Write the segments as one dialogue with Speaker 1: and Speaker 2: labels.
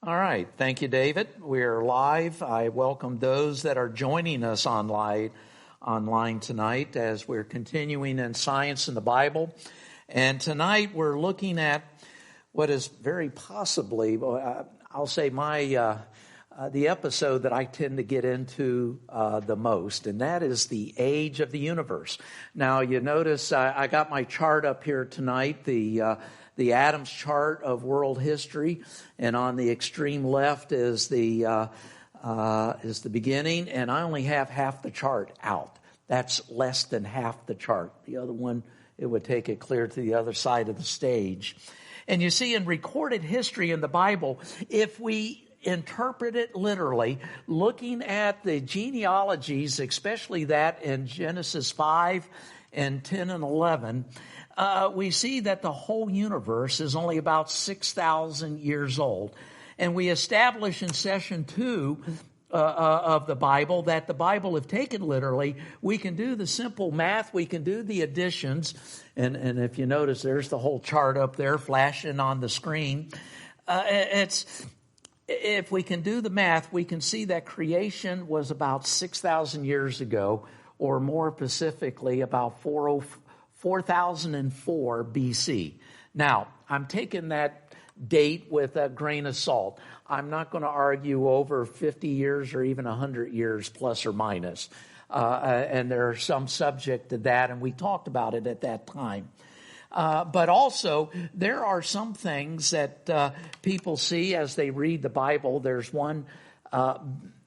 Speaker 1: All right. Thank you, David. We're live. I welcome those that are joining us online tonight as we're continuing in Science in the Bible. And tonight we're looking at what is very possibly, I'll say the episode that I tend to get into the most, and that is the age of the universe. Now, you notice I got my chart up here tonight, the Adams chart of world history, and on the extreme left is the beginning, and I only have half the chart out. That's less than half the chart. The other one, it would take it clear to the other side of the stage. And you see, in recorded history in the Bible, if we interpret it literally, looking at the genealogies, especially that in Genesis 5 and 10 and 11, we see that the whole universe is only about 6,000 years old. And we establish in session 2 of the Bible that the Bible, if taken literally, we can do the simple math, we can do the additions, and if you notice, there's the whole chart up there flashing on the screen. If we can do the math, we can see that creation was about 6,000 years ago, or more specifically, about 4004 BC. Now, I'm taking that date with a grain of salt. I'm not going to argue over 50 years or even 100 years plus or minus. And there are some subject to that, and we talked about it at that time. But also, there are some things that people see as they read the Bible. There's one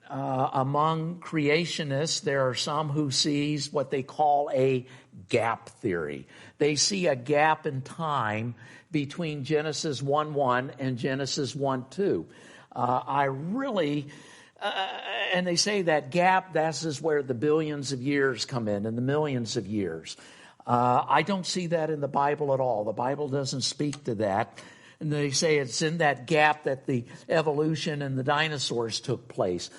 Speaker 1: among creationists, there are some who sees what they call a gap theory. They see a gap in time between Genesis 1:1 and Genesis 1:2. And they say that gap, that is where the billions of years come in and the millions of years. I don't see that in the Bible at all. The Bible doesn't speak to that. And they say it's in that gap that the evolution and the dinosaurs took place.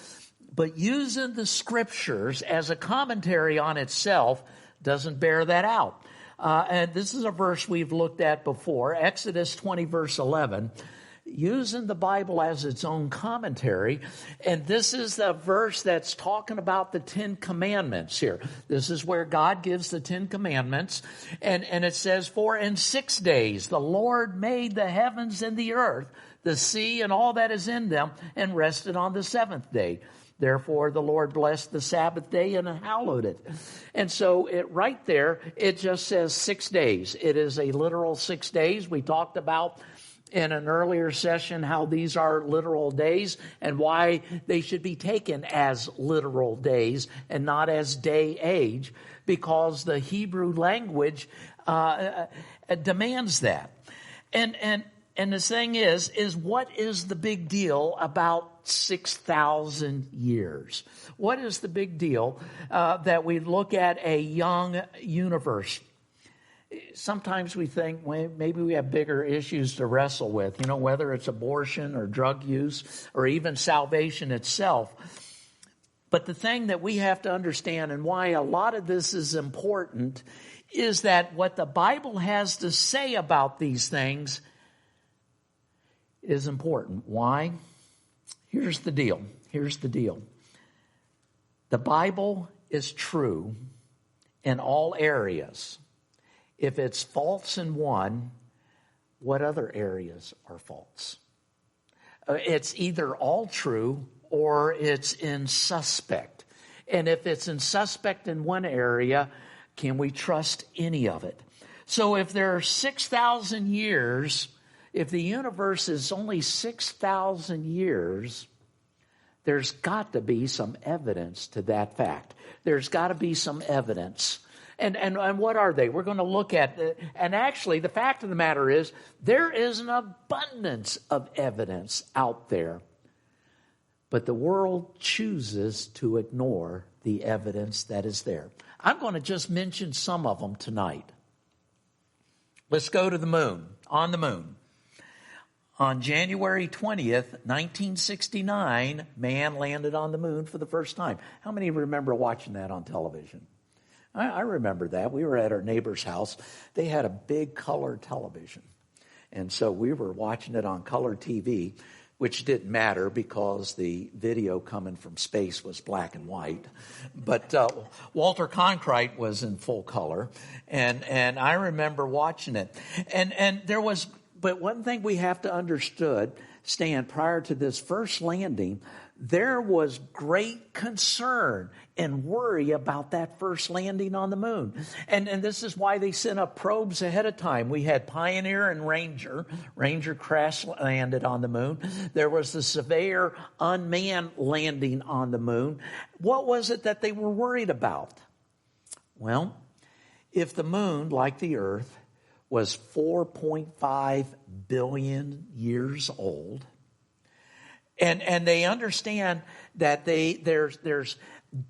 Speaker 1: But using the scriptures as a commentary on itself doesn't bear that out. And this is a verse we've looked at before, Exodus 20, verse 11. Using the Bible as its own commentary. And this is the verse that's talking about the 10 Commandments here. This is where God gives the 10 Commandments. And it says, "For in 6 days the Lord made the heavens and the earth, the sea and all that is in them, and rested on the seventh day. Therefore the Lord blessed the Sabbath day and hallowed it." And so right there, it just says 6 days. It is a literal 6 days. We talked about in an earlier session how these are literal days and why they should be taken as literal days and not as day age, because the Hebrew language demands that. And the thing is what is the big deal about 6,000 years? What is the big deal that we look at a young universe? Sometimes we think maybe we have bigger issues to wrestle with, whether it's abortion or drug use or even salvation itself. But the thing that we have to understand, and why a lot of this is important, is that what the Bible has to say about these things is important. Why? Here's the deal. The Bible is true in all areas. If it's false in one, what other areas are false? It's either all true or it's in suspect. And if it's in suspect in one area, can we trust any of it? So if there are 6,000 years, if the universe is only 6,000 years, there's got to be some evidence to that fact. There's got to be some evidence. And what are they? We're going to look at, and actually the fact of the matter is there is an abundance of evidence out there, but the world chooses to ignore the evidence that is there. I'm going to just mention some of them tonight. Let's go to the moon, on the moon. On January 20th, 1969, man landed on the moon for the first time. How many remember watching that on television? I remember that. We were at our neighbor's house. They had a big color television. And so we were watching it on color TV. which didn't matter because the video coming from space was black and white. But Walter Cronkite was in full color, and I remember watching it. And there was, but one thing we have to understand prior to this first landing, there was great concern and worry about that first landing on the moon. And this is why they sent up probes ahead of time. We had Pioneer and Ranger. Ranger crash landed on the moon. There was the Surveyor unmanned landing on the moon. What was it that they were worried about? Well, if the moon, like the Earth, was 4.5 billion years old, and they understand that there's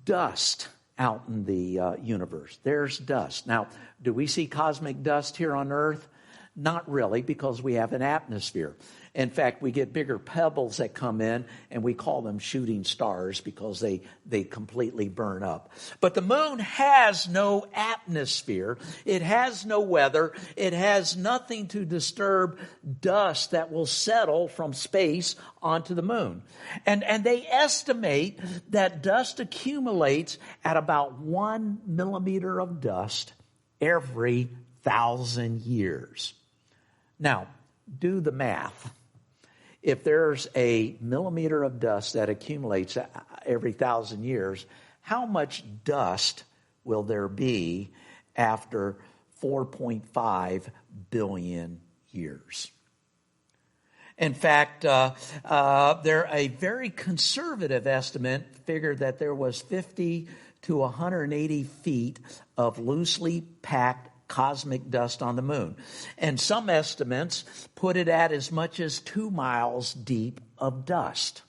Speaker 1: dust out in the universe. There's dust. Now, do we see cosmic dust here on Earth? Not really, because we have an atmosphere. In fact, we get bigger pebbles that come in, and we call them shooting stars because they completely burn up. But the moon has no atmosphere. It has no weather. It has nothing to disturb dust that will settle from space onto the moon. And they estimate that dust accumulates at about 1 millimeter of dust every 1,000 years. Now, do the math. If there's a millimeter of dust that accumulates every 1,000 years, how much dust will there be after 4.5 billion years? In fact, a very conservative estimate figured that there was 50 to 180 feet of loosely packed cosmic dust on the moon. And some estimates put it at as much as 2 miles deep of dust.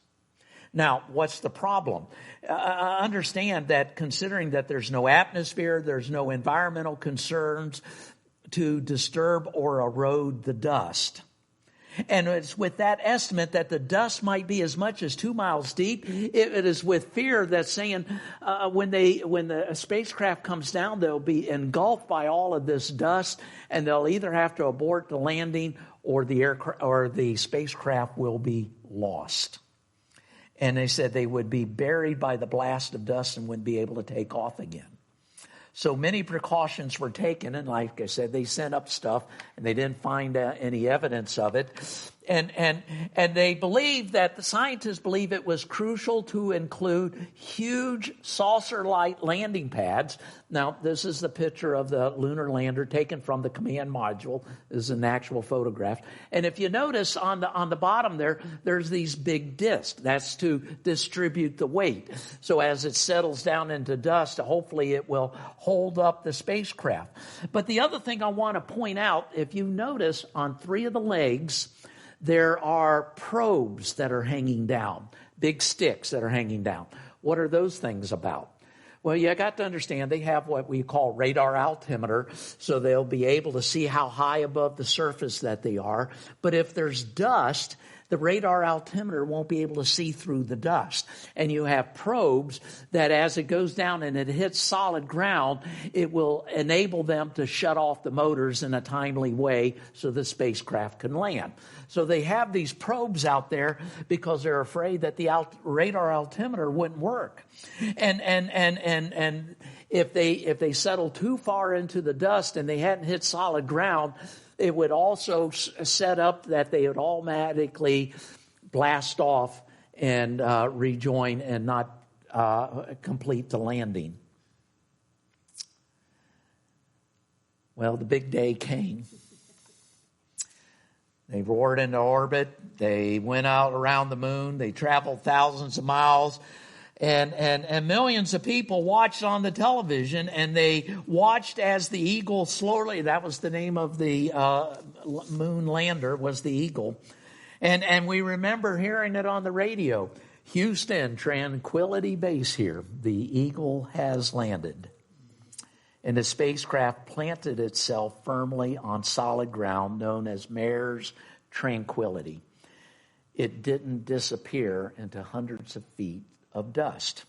Speaker 1: Now, what's the problem? Understand that considering that there's no atmosphere, there's no environmental concerns to disturb or erode the dust. And it's with that estimate that the dust might be as much as 2 miles deep. It is with fear that's saying when the spacecraft comes down, they'll be engulfed by all of this dust, and they'll either have to abort the landing or the spacecraft will be lost. And they said they would be buried by the blast of dust and wouldn't be able to take off again. So many precautions were taken, and like I said, they sent up stuff, and they didn't find any evidence of it. And they believe that the scientists believe it was crucial to include huge saucer-like landing pads. Now, this is the picture of the lunar lander taken from the command module. This is an actual photograph. And if you notice on the bottom there's these big discs. That's to distribute the weight. So as it settles down into dust, hopefully it will hold up the spacecraft. But the other thing I want to point out, if you notice on 3 of the legs, there are probes that are hanging down, big sticks that are hanging down. What are those things about? Well, you got to understand they have what we call radar altimeter, so they'll be able to see how high above the surface that they are. But if there's dust, the radar altimeter won't be able to see through the dust. And you have probes that as it goes down and it hits solid ground, it will enable them to shut off the motors in a timely way so the spacecraft can land. So they have these probes out there because they're afraid that the radar altimeter wouldn't work. And if they settle too far into the dust and they hadn't hit solid ground, it would also set up that they would automatically blast off and rejoin and not complete the landing. Well, the big day came. They roared into orbit. They went out around the moon. They traveled thousands of miles. And millions of people watched on the television, and they watched as the Eagle slowly, that was the name of the moon lander, was the Eagle. And we remember hearing it on the radio. Houston, Tranquility Base here. The Eagle has landed. And the spacecraft planted itself firmly on solid ground known as Mare's Tranquility. It didn't disappear into hundreds of feet of dust.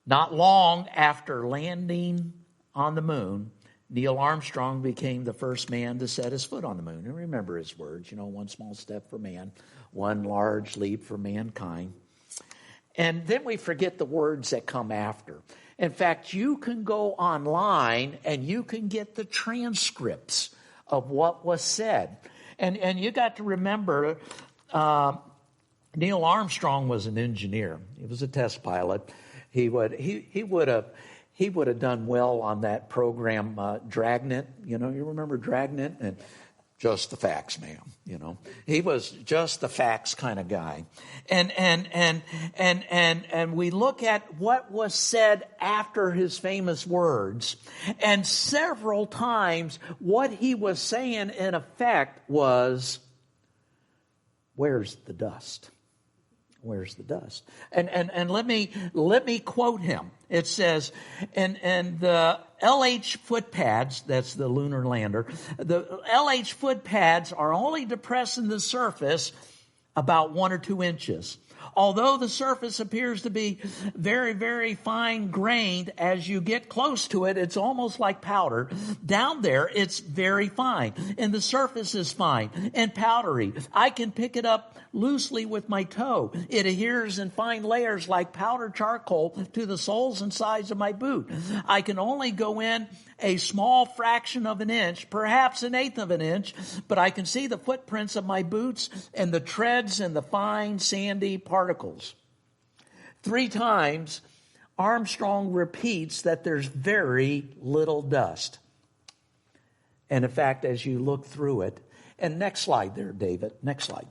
Speaker 1: Not long after landing on the moon, Neil Armstrong became the first man to set his foot on the moon. And remember his words, one small step for man, one large leap for mankind. And then we forget the words that come after. In fact, you can go online and you can get the transcripts of what was said. And you got to remember, Neil Armstrong was an engineer. He was a test pilot. He would have done well on that program, Dragnet. You remember Dragnet? And just the facts, ma'am. He was just the facts kind of guy. And we look at what was said after his famous words. And several times what he was saying in effect was, where's the dust? Where's the dust? And let me quote him. It says, and the LH footpads, that's the lunar lander, the LH footpads are only depressing the surface about 1 or 2 inches. Although the surface appears to be very, very fine-grained, as you get close to it, it's almost like powder. Down there, it's very fine, and the surface is fine and powdery. I can pick it up loosely with my toe. It adheres in fine layers like powdered charcoal to the soles and sides of my boot. I can only go in a small fraction of an inch, perhaps 1/8 of an inch, but I can see the footprints of my boots and the treads and the fine sandy particles. 3 times, Armstrong repeats that there's very little dust. And in fact, as you look through it, and next slide there, David, next slide.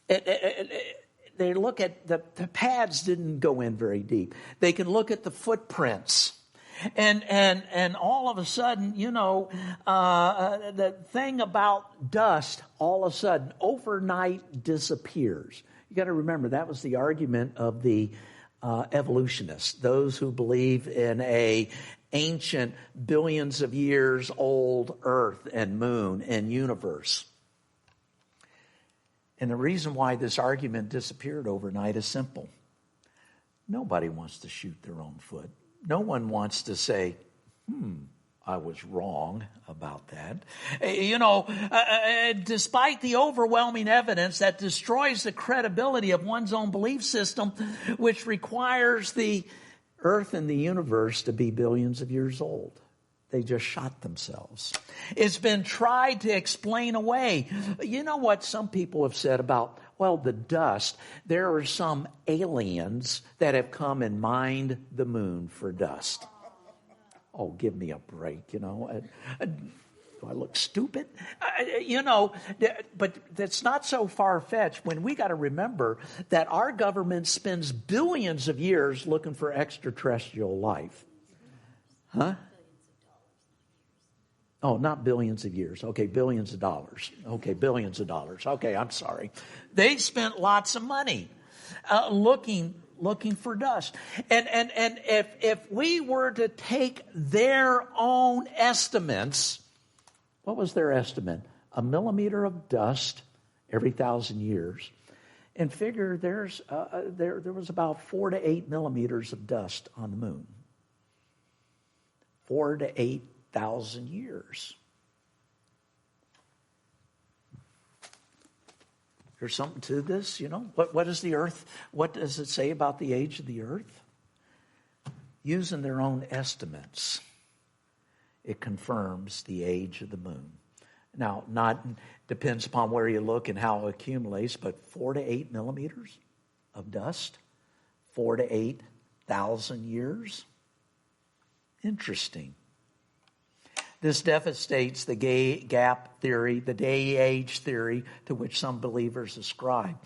Speaker 1: They look at the pads didn't go in very deep. They can look at the footprints. And all of a sudden, the thing about dust, all of a sudden, overnight disappears. You got to remember, that was the argument of the evolutionists, those who believe in a ancient, billions of years old earth and moon and universe. And the reason why this argument disappeared overnight is simple. Nobody wants to shoot their own foot. No one wants to say, I was wrong about that. Despite the overwhelming evidence that destroys the credibility of one's own belief system, which requires the earth and the universe to be billions of years old. They just shot themselves. It's been tried to explain away. You know what some people have said about, the dust? There are some aliens that have come and mined the moon for dust. Oh, give me a break, Do I look stupid? But that's not so far-fetched when we got to remember that our government spends billions of years looking for extraterrestrial life. Huh? Oh, not billions of years. Okay, billions of dollars. Okay, billions of dollars. Okay, I'm sorry. They spent lots of money looking for dust. And if we were to take their own estimates, what was their estimate? 1 millimeter of dust every 1,000 years. And figure there was about 4 to 8 millimeters of dust on the moon. 4 to 8,000 years. There's something to this, What is the earth? What does it say about the age of the earth? Using their own estimates, it confirms the age of the moon. Now, depends upon where you look and how it accumulates, but 4 to 8 millimeters of dust, 4 to 8,000 years. Interesting. This devastates the gap theory, the day-age theory to which some believers ascribe.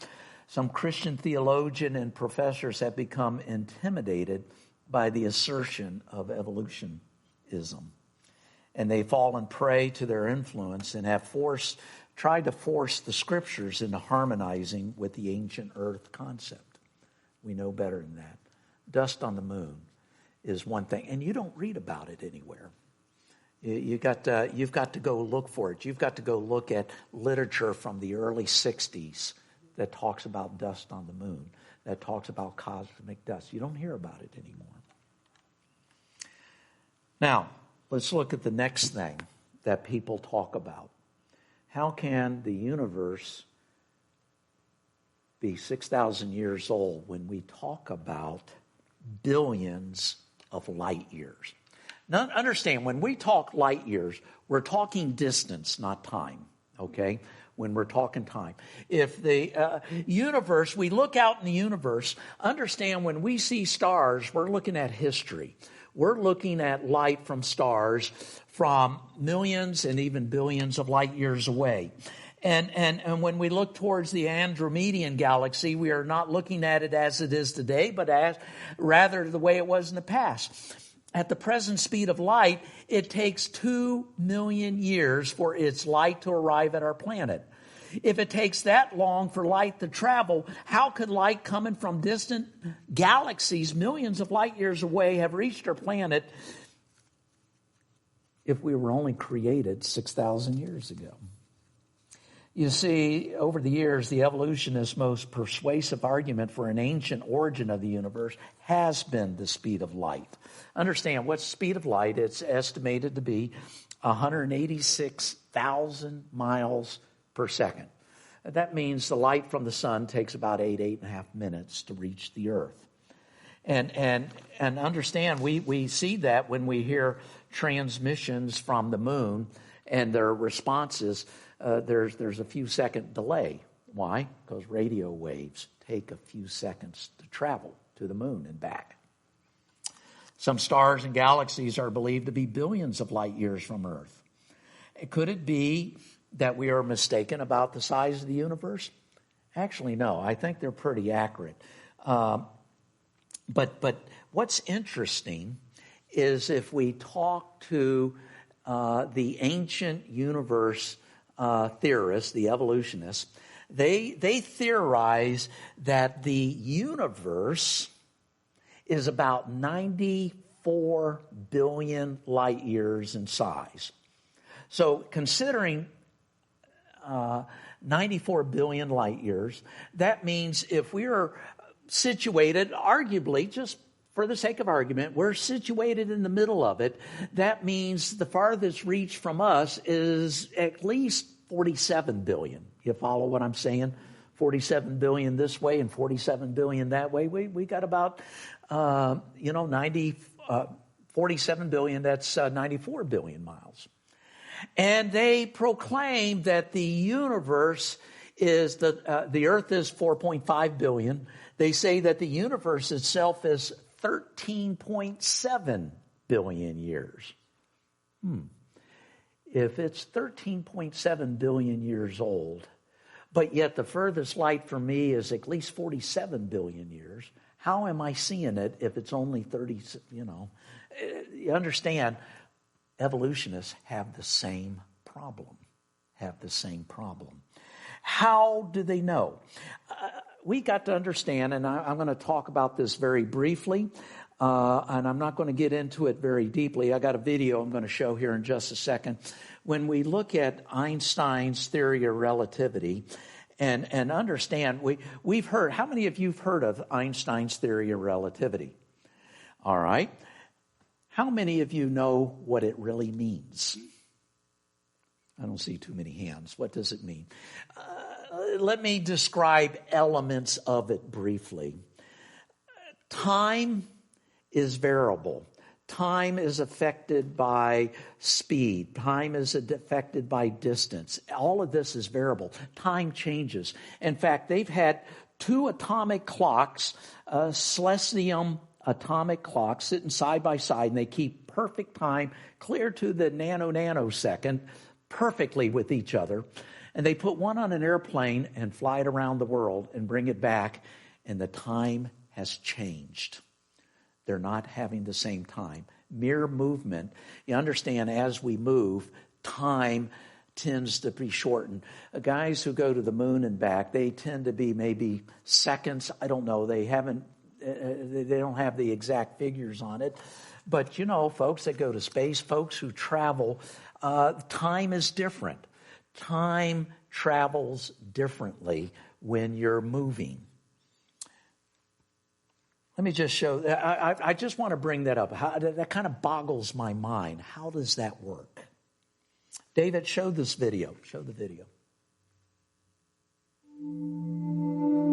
Speaker 1: Some Christian theologians and professors have become intimidated by the assertion of evolutionism. And they've fallen prey to their influence and have tried to force the scriptures into harmonizing with the ancient earth concept. We know better than that. Dust on the moon is one thing, and you don't read about it anywhere. You've got to go look for it. You've got to go look at literature from the early 60s that talks about dust on the moon, that talks about cosmic dust. You don't hear about it anymore. Now, let's look at the next thing that people talk about. How can the universe be 6,000 years old when we talk about billions of light years? Now, understand, when we talk light years, we're talking distance, not time, okay? When we're talking time. If the universe, we look out in the universe, understand when we see stars, we're looking at history. We're looking at light from stars from millions and even billions of light years away. And when we look towards the Andromedan galaxy, we are not looking at it as it is today, but as rather the way it was in the past. At the present speed of light, it takes 2 million years for its light to arrive at our planet. If it takes that long for light to travel, how could light coming from distant galaxies, millions of light years away, have reached our planet if we were only created 6,000 years ago? You see, over the years, the evolutionist's most persuasive argument for an ancient origin of the universe has been the speed of light. Understand, what's the speed of light? It's estimated to be 186,000 miles per second. That means the light from the sun takes about 8.5 minutes to reach the earth. And understand, we see that when we hear transmissions from the moon and their responses. There's a few second delay. Why? Because radio waves take a few seconds to travel to the moon and back. Some stars and galaxies are believed to be billions of light years from Earth. Could it be that we are mistaken about the size of the universe? Actually, no. I think they're pretty accurate. But what's interesting is if we talk to the ancient universe theorists, the evolutionists, they theorize that the universe is about 94 billion light years in size. So considering 94 billion light years, that means if we are situated, arguably, just for the sake of argument, we're situated in the middle of it. That means the farthest reach from us is at least 47 billion. You follow what I'm saying? 47 billion this way and 47 billion that way. We got about, 47 billion, that's 94 billion miles. And they proclaim that the universe is, the earth is 4.5 billion. They say that the universe itself is 13.7 billion years. If it's 13.7 billion years old, but yet the furthest light from me is at least 47 billion years, how am I seeing it if it's only 30, You understand, evolutionists have the same problem. How do they know? We got to understand, and I'm going to talk about this very briefly, and I'm not going to get into it very deeply. I got a video I'm going to show here in just a second. When we look at Einstein's theory of relativity, and understand, we've heard, how many of you have heard of Einstein's theory of relativity? All right. How many of you know what it really means? I don't see too many hands. What does it mean? Let me describe elements of it briefly. Time is variable. Time is affected by speed. Time is affected by distance. All of this is variable. Time changes. In fact, they've had 2 atomic clocks, celestium atomic clocks, sitting side by side, and they keep perfect time, clear to the nanosecond, perfectly with each other. And they put one on an airplane and fly it around the world and bring it back, and the time has changed. They're not having the same time. Mere movement. You understand, as we move, time tends to be shortened. Guys who go to the moon and back, they tend to be maybe seconds. I don't know. They don't have the exact figures on it. But, folks that go to space, folks who travel, time is different. Time travels differently when you're moving. Let me just show, I just want to bring that up. That kind of boggles my mind. How does that work? David, show this video. Show the video.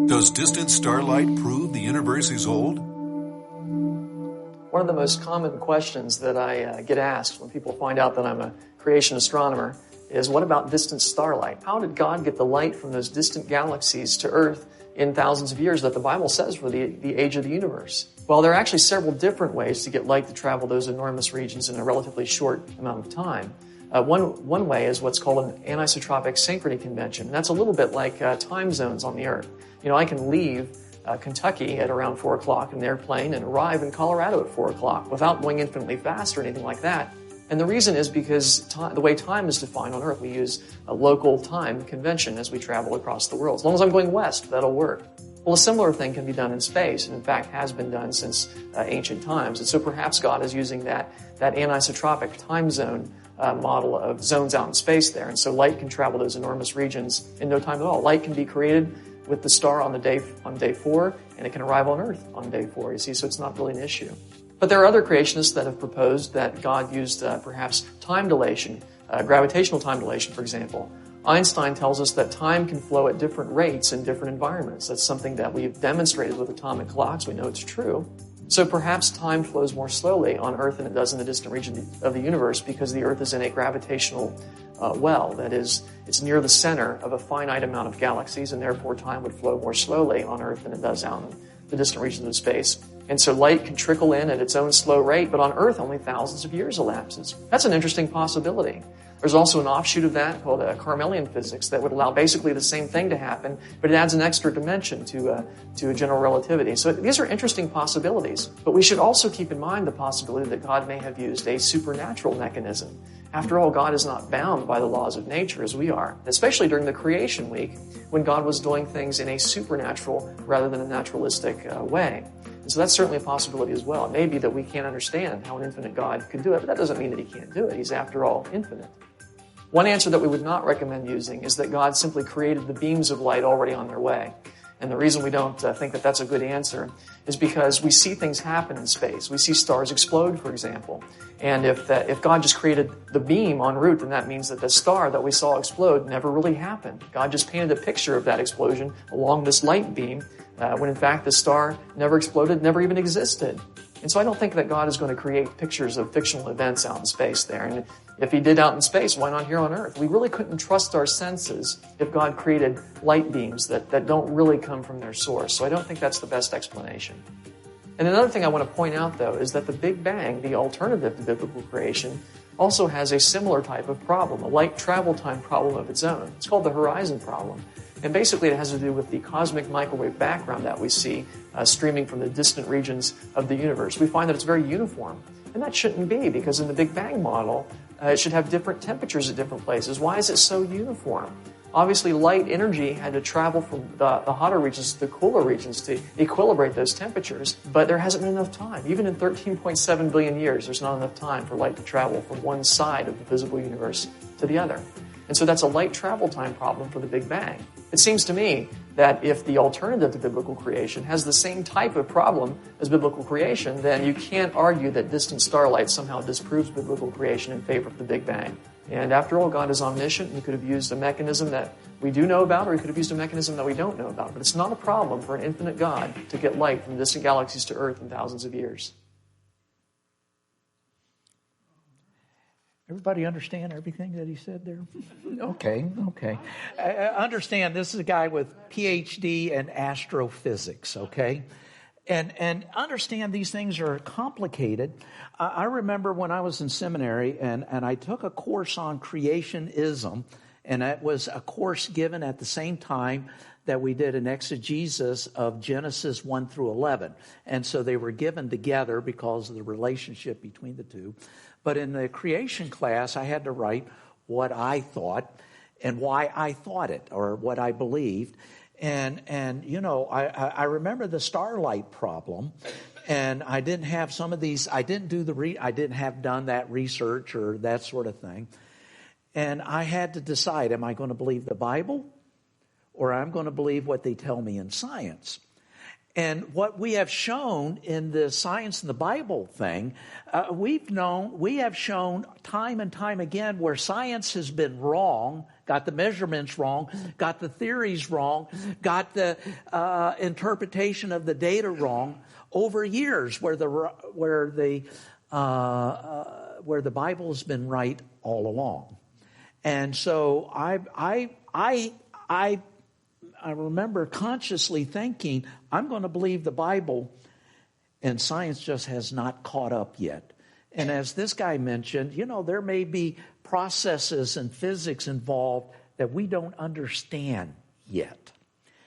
Speaker 2: Does distant starlight prove the universe is old?
Speaker 3: One of the most common questions that I get asked when people find out that I'm a creation astronomer is, what about distant starlight? How did God get the light from those distant galaxies to Earth in thousands of years that the Bible says for the age of the universe? Well, there are actually several different ways to get light to travel those enormous regions in a relatively short amount of time. One way is what's called an anisotropic synchrony convention. And that's a little bit like time zones on the Earth. You know, I can leave Kentucky at around 4 o'clock in an airplane and arrive in Colorado at 4 o'clock without going infinitely fast or anything like that. And the reason is because the way time is defined on Earth, we use a local time convention as we travel across the world. As long as I'm going west, that'll work. Well, a similar thing can be done in space, and in fact has been done since ancient times. And so perhaps God is using that anisotropic time zone model of zones out in space there. And so light can travel those enormous regions in no time at all. Light can be created with the star on day 4, and it can arrive on Earth on day 4, you see, so it's not really an issue. But there are other creationists that have proposed that God used perhaps time dilation, gravitational time dilation, for example. Einstein tells us that time can flow at different rates in different environments. That's something that we've demonstrated with atomic clocks. We know it's true. So perhaps time flows more slowly on Earth than it does in the distant region of the universe because the Earth is in a gravitational well. That is, it's near the center of a finite amount of galaxies, and therefore time would flow more slowly on Earth than it does out in the distant regions of space. And so light can trickle in at its own slow rate, but on Earth only thousands of years elapses. That's an interesting possibility. There's also an offshoot of that called Carmelian physics that would allow basically the same thing to happen, but it adds an extra dimension to general relativity. So these are interesting possibilities, but we should also keep in mind the possibility that God may have used a supernatural mechanism. After all, God is not bound by the laws of nature as we are, especially during the creation week when God was doing things in a supernatural rather than a naturalistic way. And so that's certainly a possibility as well. It may be that we can't understand how an infinite God could do it, but that doesn't mean that he can't do it. He's, after all, infinite. One answer that we would not recommend using is that God simply created the beams of light already on their way. And the reason we don't think that that's a good answer is because we see things happen in space. We see stars explode, for example. And if God just created the beam en route, then that means that the star that we saw explode never really happened. God just painted a picture of that explosion along this light beam, when in fact the star never exploded, never even existed. And so I don't think that God is going to create pictures of fictional events out in space there. And if he did out in space, why not here on Earth? We really couldn't trust our senses if God created light beams that don't really come from their source. So I don't think that's the best explanation. And another thing I want to point out, though, is that the Big Bang, the alternative to biblical creation, also has a similar type of problem, a light travel time problem of its own. It's called the horizon problem. And basically it has to do with the cosmic microwave background that we see streaming from the distant regions of the universe. We find that it's very uniform. And that shouldn't be, because in the Big Bang model, it should have different temperatures at different places. Why is it so uniform? Obviously, light energy had to travel from the hotter regions to the cooler regions to equilibrate those temperatures, but there hasn't been enough time. Even in 13.7 billion years, there's not enough time for light to travel from one side of the visible universe to the other. And so that's a light travel time problem for the Big Bang. It seems to me that if the alternative to biblical creation has the same type of problem as biblical creation, then you can't argue that distant starlight somehow disproves biblical creation in favor of the Big Bang. And after all, God is omniscient, and he could have used a mechanism that we do know about, or he could have used a mechanism that we don't know about. But it's not a problem for an infinite God to get light from distant galaxies to Earth in thousands of years.
Speaker 1: Everybody understand everything that he said there? Okay. Understand, this is a guy with PhD in astrophysics, okay? And understand these things are complicated. I remember when I was in seminary and I took a course on creationism, and that was a course given at the same time that we did an exegesis of Genesis 1 through 11. And so they were given together because of the relationship between the two. But in the creation class, I had to write what I thought and why I thought it, or what I believed. And you know, I remember the starlight problem, and I didn't have some of these, I didn't have done that research or that sort of thing. And I had to decide, am I going to believe the Bible, or I'm going to believe what they tell me in science? And what we have shown in the science and the Bible thing, we have shown time and time again where science has been wrong, got the measurements wrong, got the theories wrong, got the interpretation of the data wrong over years, where the Bible has been right all along. And so I remember consciously thinking, I'm going to believe the Bible, and science just has not caught up yet. And as this guy mentioned, there may be processes and physics involved that we don't understand yet.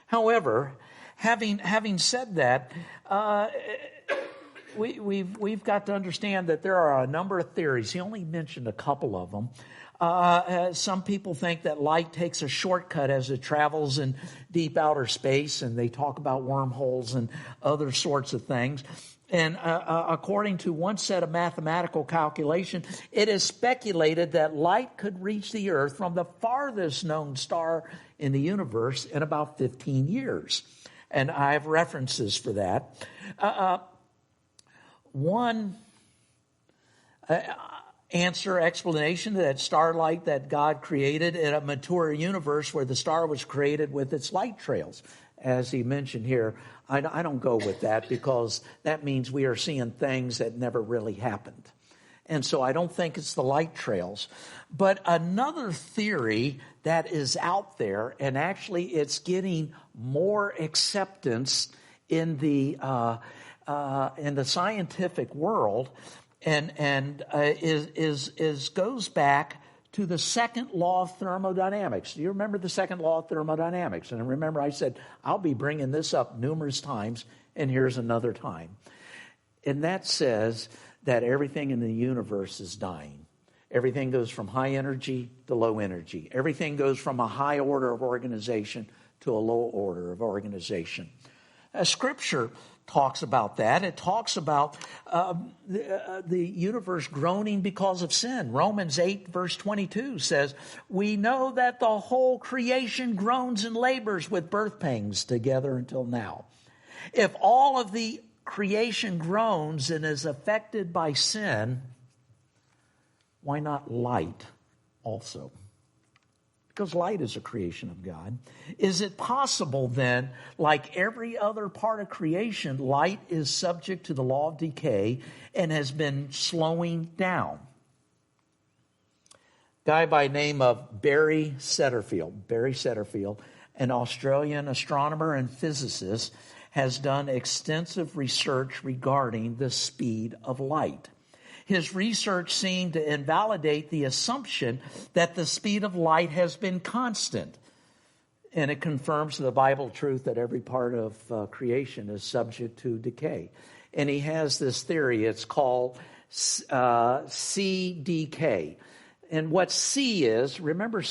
Speaker 1: However, having said that, we've got to understand that there are a number of theories. He only mentioned a couple of them. Some people think that light takes a shortcut as it travels in deep outer space, and they talk about wormholes and other sorts of things. And according to one set of mathematical calculation, it is speculated that light could reach the Earth from the farthest known star in the universe in about 15 years. And I have references for that. One explanation that starlight that God created in a mature universe where the star was created with its light trails. As he mentioned here, I don't go with that because that means we are seeing things that never really happened. And so I don't think it's the light trails. But another theory that is out there, and actually it's getting more acceptance in the scientific world, and goes back to the second law of thermodynamics. Do you remember the second law of thermodynamics? And remember, I said I'll be bringing this up numerous times, and here's another time. And that says that everything in the universe is dying. Everything goes from high energy to low energy. Everything goes from a high order of organization to a low order of organization. Scripture talks about that. It talks about the universe groaning because of sin. Romans 8 verse 22 says, we know that the whole creation groans and labors with birth pangs together until now. If all of the creation groans and is affected by sin, why not light also? Because light is a creation of God. Is it possible then, like every other part of creation, light is subject to the law of decay and has been slowing down? A guy by the name of Barry Setterfield, an Australian astronomer and physicist, has done extensive research regarding the speed of light. His research seemed to invalidate the assumption that the speed of light has been constant. And it confirms the Bible truth that every part of creation is subject to decay. And he has this theory, it's called CDK. And what C is, remember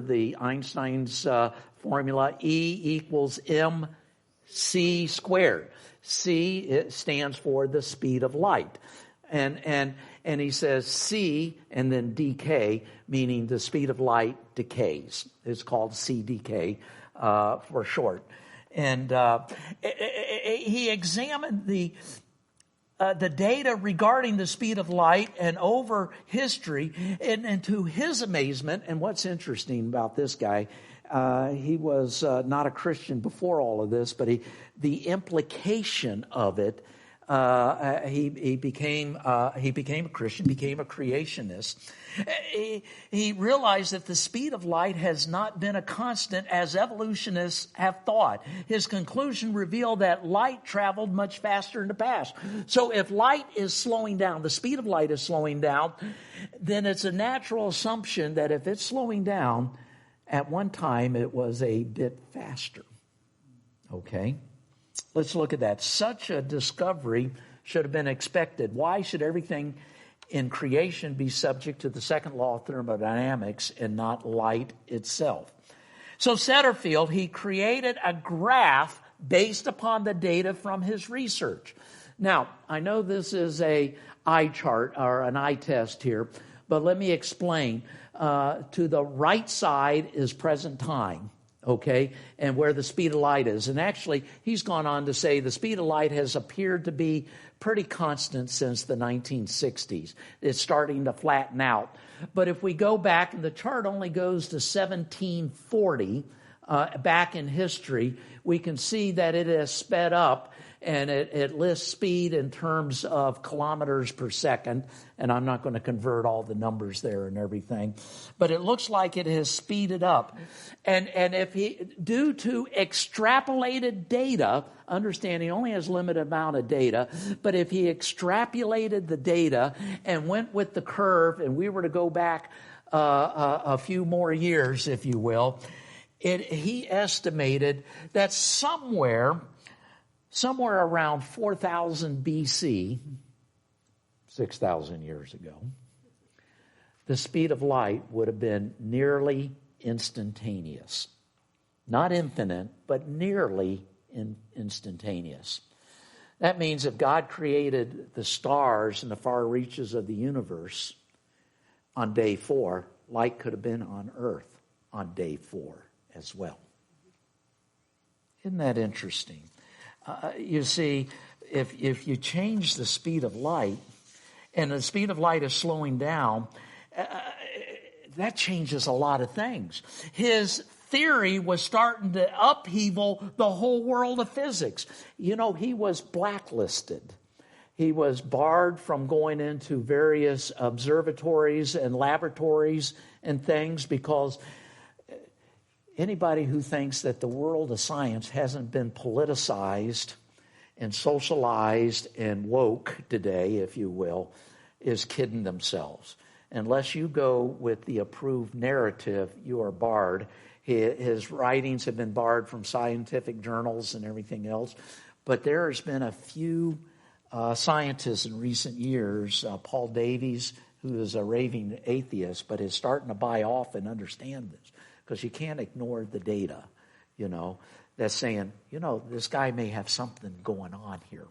Speaker 1: the Einstein's formula, E equals mc squared. C, it stands for the speed of light. And he says C and then decay, meaning the speed of light decays. It's called CDK for short. And he examined the data regarding the speed of light and over history, and to his amazement, and what's interesting about this guy, he was not a Christian before all of this, but the implication of it. He became a Christian, became a creationist. He realized that the speed of light has not been a constant as evolutionists have thought. His conclusion revealed that light traveled much faster in the past. So if light is slowing down, the speed of light is slowing down, then it's a natural assumption that if it's slowing down, at one time it was a bit faster. Okay? Let's look at that. Such a discovery should have been expected. Why should everything in creation be subject to the second law of thermodynamics and not light itself? So Setterfield, he created a graph based upon the data from his research. Now, I know this is a eye chart or an eye test here, but let me explain. To the right side is present time. okay, and where the speed of light is. And actually, he's gone on to say the speed of light has appeared to be pretty constant since the 1960s. It's starting to flatten out. But if we go back, and the chart only goes to 1740, back in history, we can see that it has sped up, and it lists speed in terms of kilometers per second. And I'm not going to convert all the numbers there and everything, but it looks like it has speeded up. And if due to extrapolated data, understanding he only has limited amount of data, but if he extrapolated the data and went with the curve, and we were to go back a few more years, if you will, he estimated that somewhere around 4000 BC, 6,000 years ago, the speed of light would have been nearly instantaneous. Not infinite, but nearly instantaneous. That means if God created the stars in the far reaches of the universe on day 4, light could have been on Earth on day 4 as well. Isn't that interesting? You see, if you change the speed of light, and the speed of light is slowing down, that changes a lot of things. His theory was starting to upheaval the whole world of physics. You know, he was blacklisted. He was barred from going into various observatories and laboratories and things because anybody who thinks that the world of science hasn't been politicized and socialized and woke today, if you will, is kidding themselves. Unless you go with the approved narrative, you are barred. His writings have been barred from scientific journals and everything else. But there has been a few scientists in recent years, Paul Davies, who is a raving atheist, but is starting to buy off and understand this. Because you can't ignore the data, you know, that's saying, you know, this guy may have something going on here.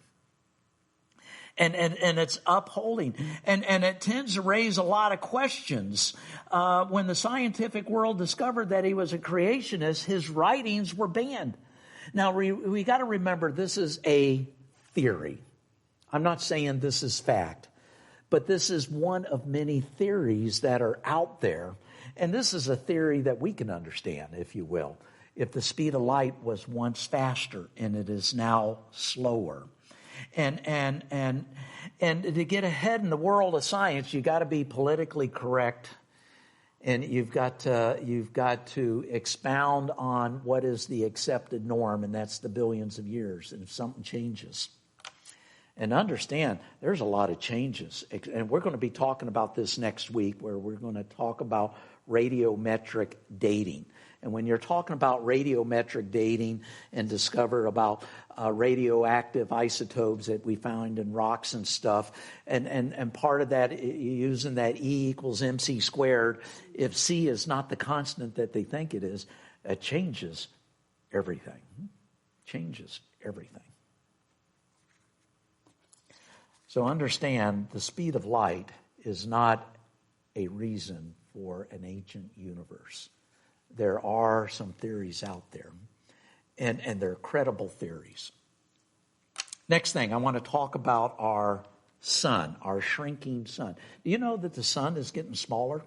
Speaker 1: And it's upholding. And it tends to raise a lot of questions. When the scientific world discovered that he was a creationist, his writings were banned. Now, we got to remember this is a theory. I'm not saying this is fact. But this is one of many theories that are out there. And this is a theory that we can understand, if you will. If the speed of light was once faster and it is now slower. And to get ahead in the world of science, you got to be politically correct, and you've got to expound on what is the accepted norm, and that's the billions of years. And if something changes, and understand there's a lot of changes, and we're going to be talking about this next week, where we're going to talk about radiometric dating. And when you're talking about radiometric dating and discover about radioactive isotopes that we find in rocks and stuff, and part of that, using that E equals MC squared, if C is not the constant that they think it is, it changes everything. Changes everything. So understand, the speed of light is not a reason for an ancient universe. There are some theories out there, and they're credible theories. Next thing, I want to talk about our sun, our shrinking sun. Do you know that the sun is getting smaller?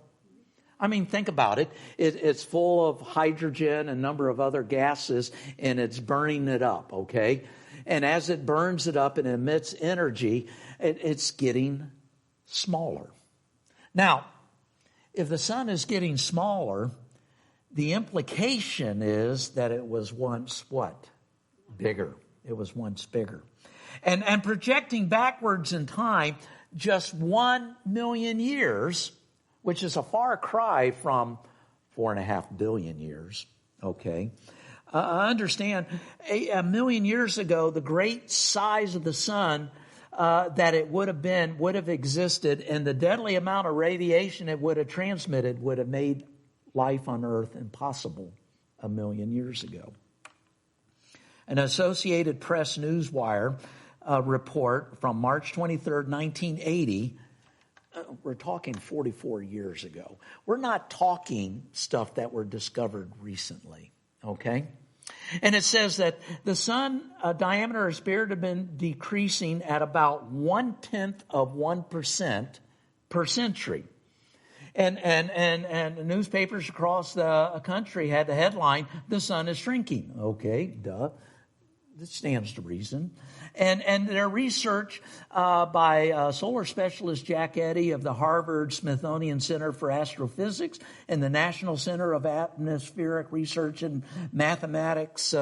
Speaker 1: I mean, think about it. It's full of hydrogen and a number of other gases, and it's burning it up, okay? And as it burns it up and emits energy, it's getting smaller. Now, if the sun is getting smaller, the implication is that it was once what? Bigger. It was once bigger. And projecting backwards in time, just 1 million years, which is a far cry from 4.5 billion years, okay? I understand a million years ago, the great size of the sun that it would have existed, and the deadly amount of radiation it would have transmitted would have made life on Earth impossible a million years ago. An Associated Press Newswire report from March 23rd, 1980, we're talking 44 years ago. We're not talking stuff that were discovered recently. Okay? And it says that the sun diameter appeared to have been decreasing at about 0.1% per century. And the newspapers across the country had the headline, "The sun is shrinking." Okay, duh. That stands to reason. And their research by solar specialist Jack Eddy of the Harvard Smithsonian Center for Astrophysics and the National Center of Atmospheric Research and Mathematics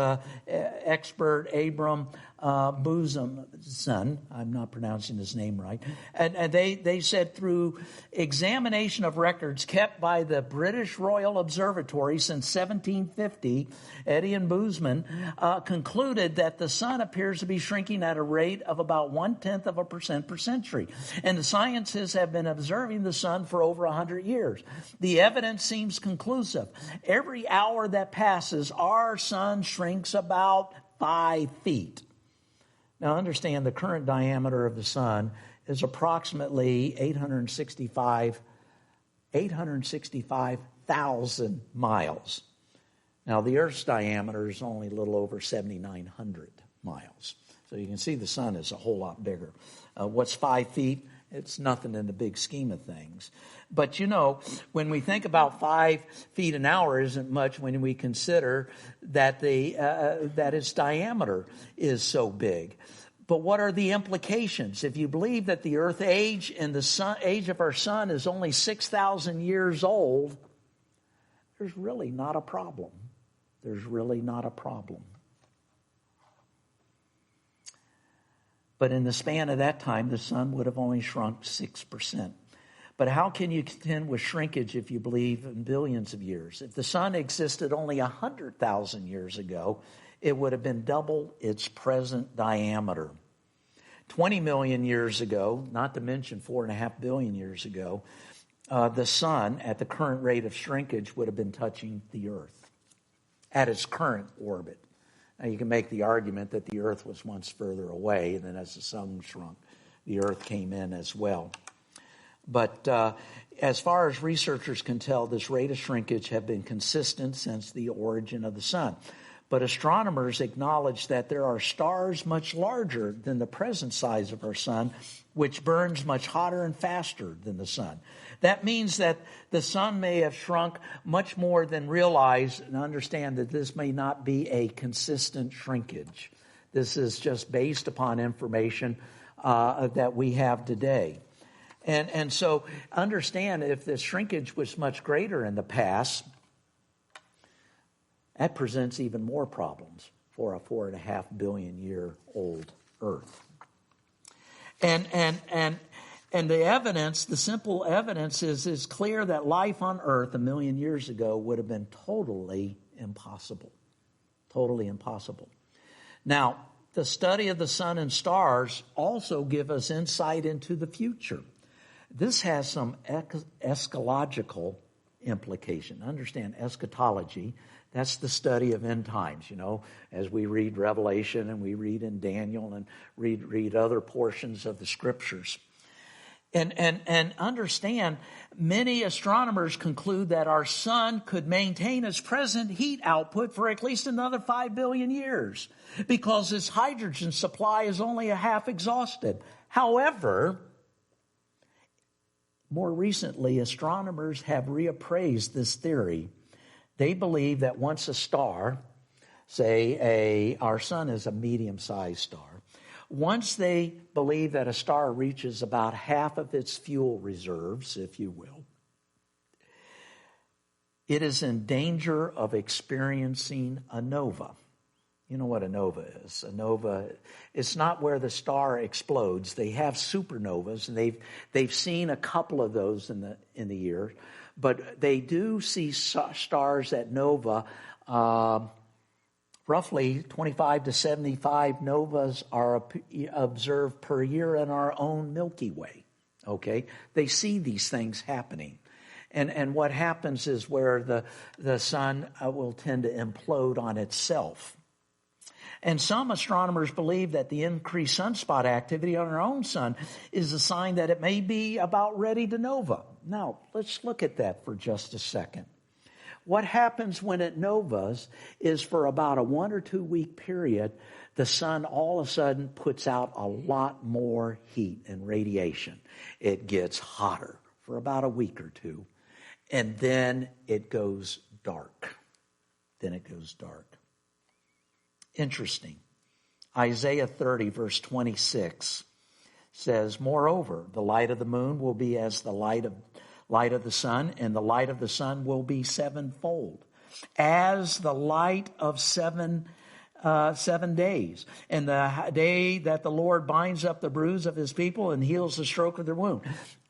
Speaker 1: expert Abram Boozumson, I'm not pronouncing his name right, and they said through examination of records kept by the British Royal Observatory since 1750, Eddy and Boozman concluded that the sun appears to be shrinking at a rate of about 0.1% per century. And the scientists have been observing the sun for over 100 years. The evidence seems conclusive. Every hour that passes, our sun shrinks about 5 feet. Now understand the current diameter of the sun is approximately 865,000 miles. Now the Earth's diameter is only a little over 7,900 miles. So you can see the sun is a whole lot bigger. What's 5 feet? It's nothing in the big scheme of things. But you know, when we think about 5 feet an hour isn't much when we consider that that its diameter is so big. But what are the implications? If you believe that the Earth age and the age of our sun is only 6,000 years old, there's really not a problem. There's really not a problem. But in the span of that time, the sun would have only shrunk 6%. But how can you contend with shrinkage if you believe in billions of years? If the sun existed only 100,000 years ago, it would have been double its present diameter. 20 million years ago, not to mention 4.5 billion years ago, the sun, at the current rate of shrinkage, would have been touching the Earth at its current orbit. Now, you can make the argument that the Earth was once further away, and then as the sun shrunk, the Earth came in as well. But as far as researchers can tell, this rate of shrinkage has been consistent since the origin of the sun. But astronomers acknowledge that there are stars much larger than the present size of our sun, which burns much hotter and faster than the sun. That means that the sun may have shrunk much more than realized, and understand that this may not be a consistent shrinkage. This is just based upon information that we have today. And so understand, if the shrinkage was much greater in the past, that presents even more problems for a 4.5 billion year old Earth. And the evidence, the simple evidence is clear that life on Earth 1 million years ago would have been totally impossible. Totally impossible. Now, the study of the sun and stars also give us insight into the future. This has some eschatological implication. Understand eschatology. That's the study of end times, you know, as we read Revelation and we read in Daniel and read other portions of the scriptures. And understand, many astronomers conclude that our sun could maintain its present heat output for at least another 5 billion years because its hydrogen supply is only a half exhausted. However, more recently, astronomers have reappraised this theory. They believe that once a star, say our sun is a medium-sized star, once they believe that a star reaches about half of its fuel reserves, if you will, it is in danger of experiencing a nova. You know what a nova is. A nova, it's not where the star explodes. They have supernovas, and they've seen a couple of those in the year. But they do see stars at nova. Roughly 25 to 75 novas are observed per year in our own Milky Way. Okay? They see these things happening. And what happens is where the sun will tend to implode on itself. And some astronomers believe that the increased sunspot activity on our own sun is a sign that it may be about ready to nova. Now, let's look at that for just a second. What happens when it novas is for about a 1 or 2 week period, the sun all of a sudden puts out a lot more heat and radiation. It gets hotter for about a week or two, and then it goes dark. Interesting. Isaiah 30, verse 26 says, moreover, the light of the moon will be as the light of the sun, and the light of the sun will be sevenfold, as the light of 7 days, and the day that the Lord binds up the bruise of his people and heals the stroke of their wound.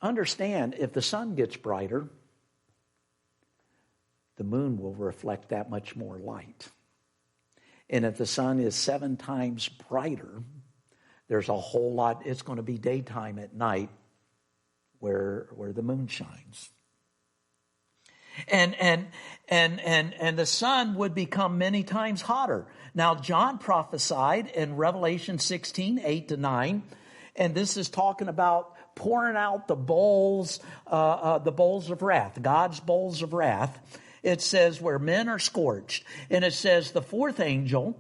Speaker 1: Understand, if the sun gets brighter, the moon will reflect that much more light. And if the sun is 7 times brighter, there's a whole lot. It's going to be daytime at night where the moon shines. And the sun would become many times hotter. Now, John prophesied in Revelation 16, 8-9, and this is talking about pouring out the bowls of wrath, God's bowls of wrath. It says where men are scorched. And it says the fourth angel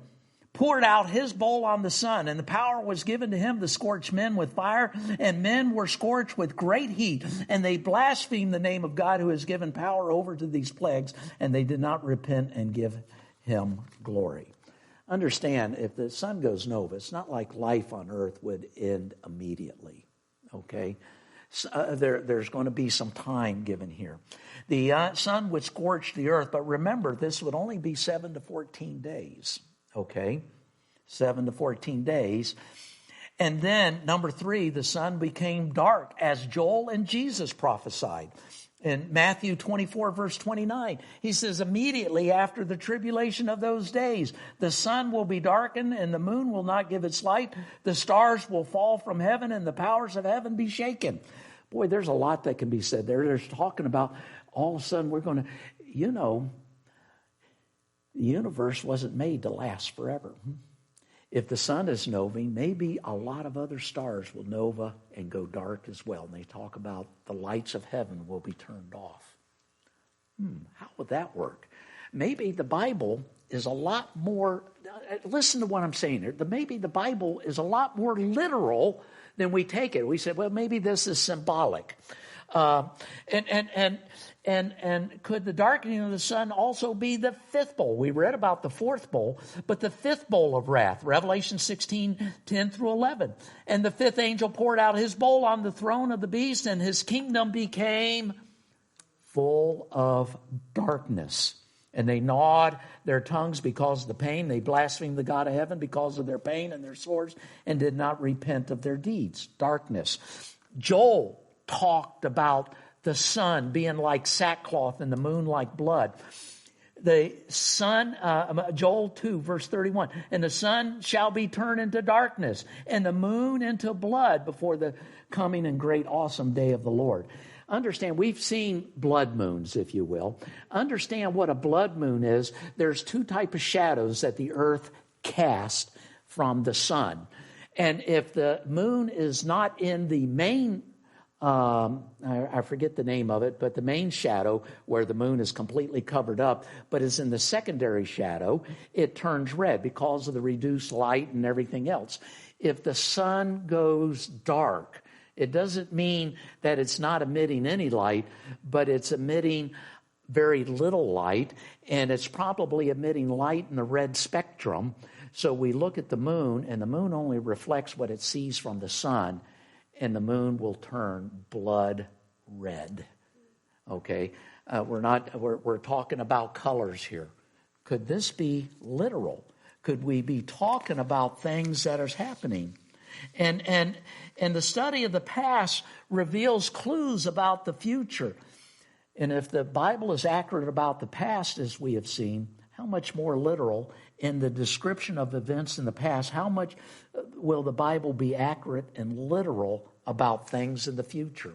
Speaker 1: poured out his bowl on the sun, and the power was given to him to scorch men with fire, and men were scorched with great heat, and they blasphemed the name of God who has given power over to these plagues, and they did not repent and give him glory. Understand, if the sun goes nova, it's not like life on earth would end immediately, okay? There's going to be some time given here. The sun would scorch the earth, but remember, this would only be 7 to 14 days. Okay, 7 to 14 days. And then, number 3, the sun became dark, as Joel and Jesus prophesied. In Matthew 24, verse 29, he says, immediately after the tribulation of those days, the sun will be darkened and the moon will not give its light. The stars will fall from heaven and the powers of heaven be shaken. Boy, there's a lot that can be said there. There's talking about all of a sudden we're going to, the universe wasn't made to last forever. If the sun is noving, maybe a lot of other stars will nova and go dark as well. And they talk about the lights of heaven will be turned off. How would that work? Maybe the Bible is a lot more, listen to what I'm saying here. Maybe the Bible is a lot more literal than we take it. We said, well, maybe this is symbolic. And could the darkening of the sun also be the 5th bowl? We read about the 4th bowl, but the 5th bowl of wrath, Revelation 16, 10-11. And the 5th angel poured out his bowl on the throne of the beast, and his kingdom became full of darkness. And they gnawed their tongues because of the pain. They blasphemed the God of heaven because of their pain and their swords, and did not repent of their deeds. Darkness. Joel talked about the sun being like sackcloth and the moon like blood. The sun, Joel 2, verse 31, and the sun shall be turned into darkness and the moon into blood before the coming and great awesome day of the Lord. Understand, we've seen blood moons, if you will. Understand what a blood moon is. There's 2 types of shadows that the earth casts from the sun. And if the moon is not in the main I forget the name of it, but the main shadow where the moon is completely covered up, but is in the secondary shadow, it turns red because of the reduced light and everything else. If the sun goes dark, it doesn't mean that it's not emitting any light, but it's emitting very little light, and it's probably emitting light in the red spectrum. So we look at the moon, and the moon only reflects what it sees from the sun, and the moon will turn blood red. Okay, we're talking about colors here. Could this be literal? Could we be talking about things that are happening? And the study of the past reveals clues about the future. And if the Bible is accurate about the past, as we have seen, how much more literal in the description of events in the past? How much will the Bible be accurate and literal about things in the future?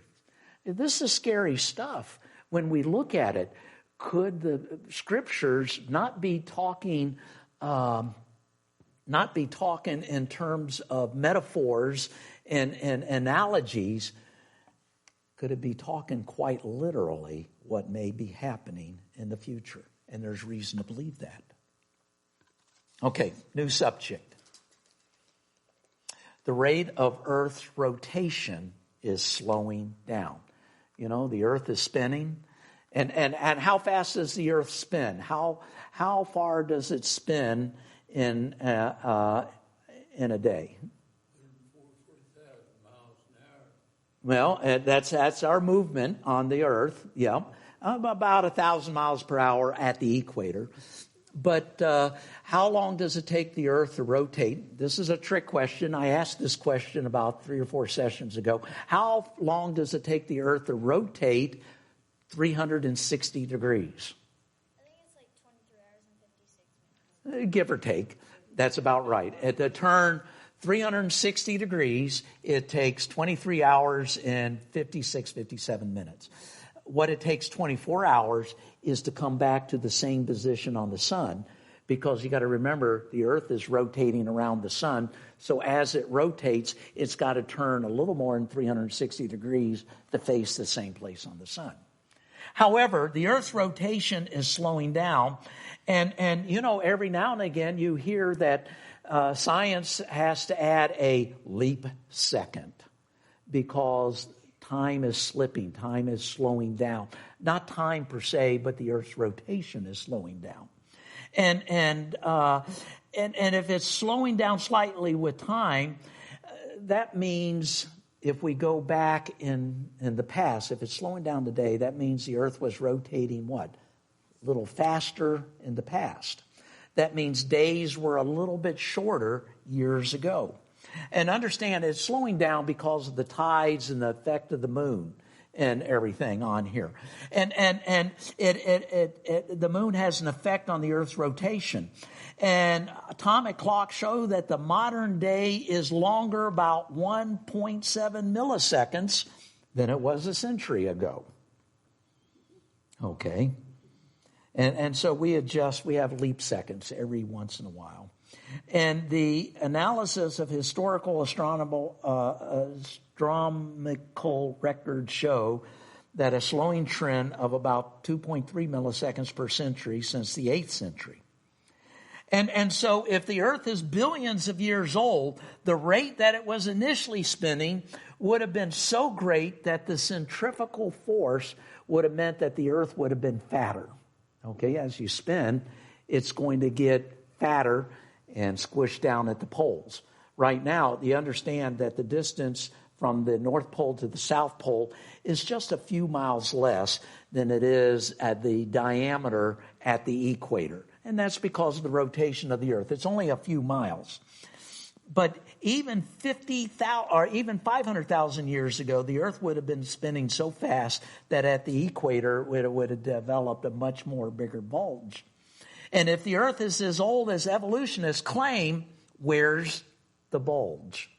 Speaker 1: This is scary stuff. When we look at it, could the scriptures not be talking in terms of metaphors and analogies? could it be talking quite literally what may be happening in the future? And there's reason to believe that. Okay, new subject. The rate of Earth's rotation is slowing down. You know, the Earth is spinning. And how fast does the Earth spin? How far does it spin in a day? Well, that's our movement on the Earth. Yeah, about 1,000 miles per hour at the equator. But how long does it take the Earth to rotate? This is a trick question. I asked this question about 3 or 4 sessions ago. How long does it take the Earth to rotate 360 degrees?
Speaker 4: I think it's like 23 hours and 56 minutes.
Speaker 1: Give or take. That's about right. At the turn 360 degrees, it takes 23 hours and 57 minutes. What it takes 24 hours is to come back to the same position on the sun, because you got to remember the Earth is rotating around the sun. So as it rotates, it's got to turn a little more than 360 degrees to face the same place on the sun. However, the Earth's rotation is slowing down. And you know, every now and again you hear that science has to add a leap second because time is slipping, time is slowing down. Not time per se, but the Earth's rotation is slowing down. And if it's slowing down slightly with time, that means if we go back in the past, if it's slowing down today, that means the Earth was rotating what? A little faster in the past. That means days were a little bit shorter years ago. And understand it's slowing down because of the tides and the effect of the moon and everything on here. And the moon has an effect on the Earth's rotation. And atomic clocks show that the modern day is longer about 1.7 milliseconds than it was a century ago. Okay. And so we have leap seconds every once in a while. And the analysis of historical astronomical records show that a slowing trend of about 2.3 milliseconds per century since the 8th century. And so if the Earth is billions of years old, the rate that it was initially spinning would have been so great that the centrifugal force would have meant that the Earth would have been fatter. Okay, as you spin, it's going to get fatter and squished down at the poles. Right now, you understand that the distance from the North Pole to the South Pole is just a few miles less than it is at the diameter at the equator. And that's because of the rotation of the Earth. It's only a few miles. But even 50,000 or even 500,000 years ago, the Earth would have been spinning so fast that at the equator it would have developed a much more bigger bulge. And if the Earth is as old as evolutionists claim, where's the bulge?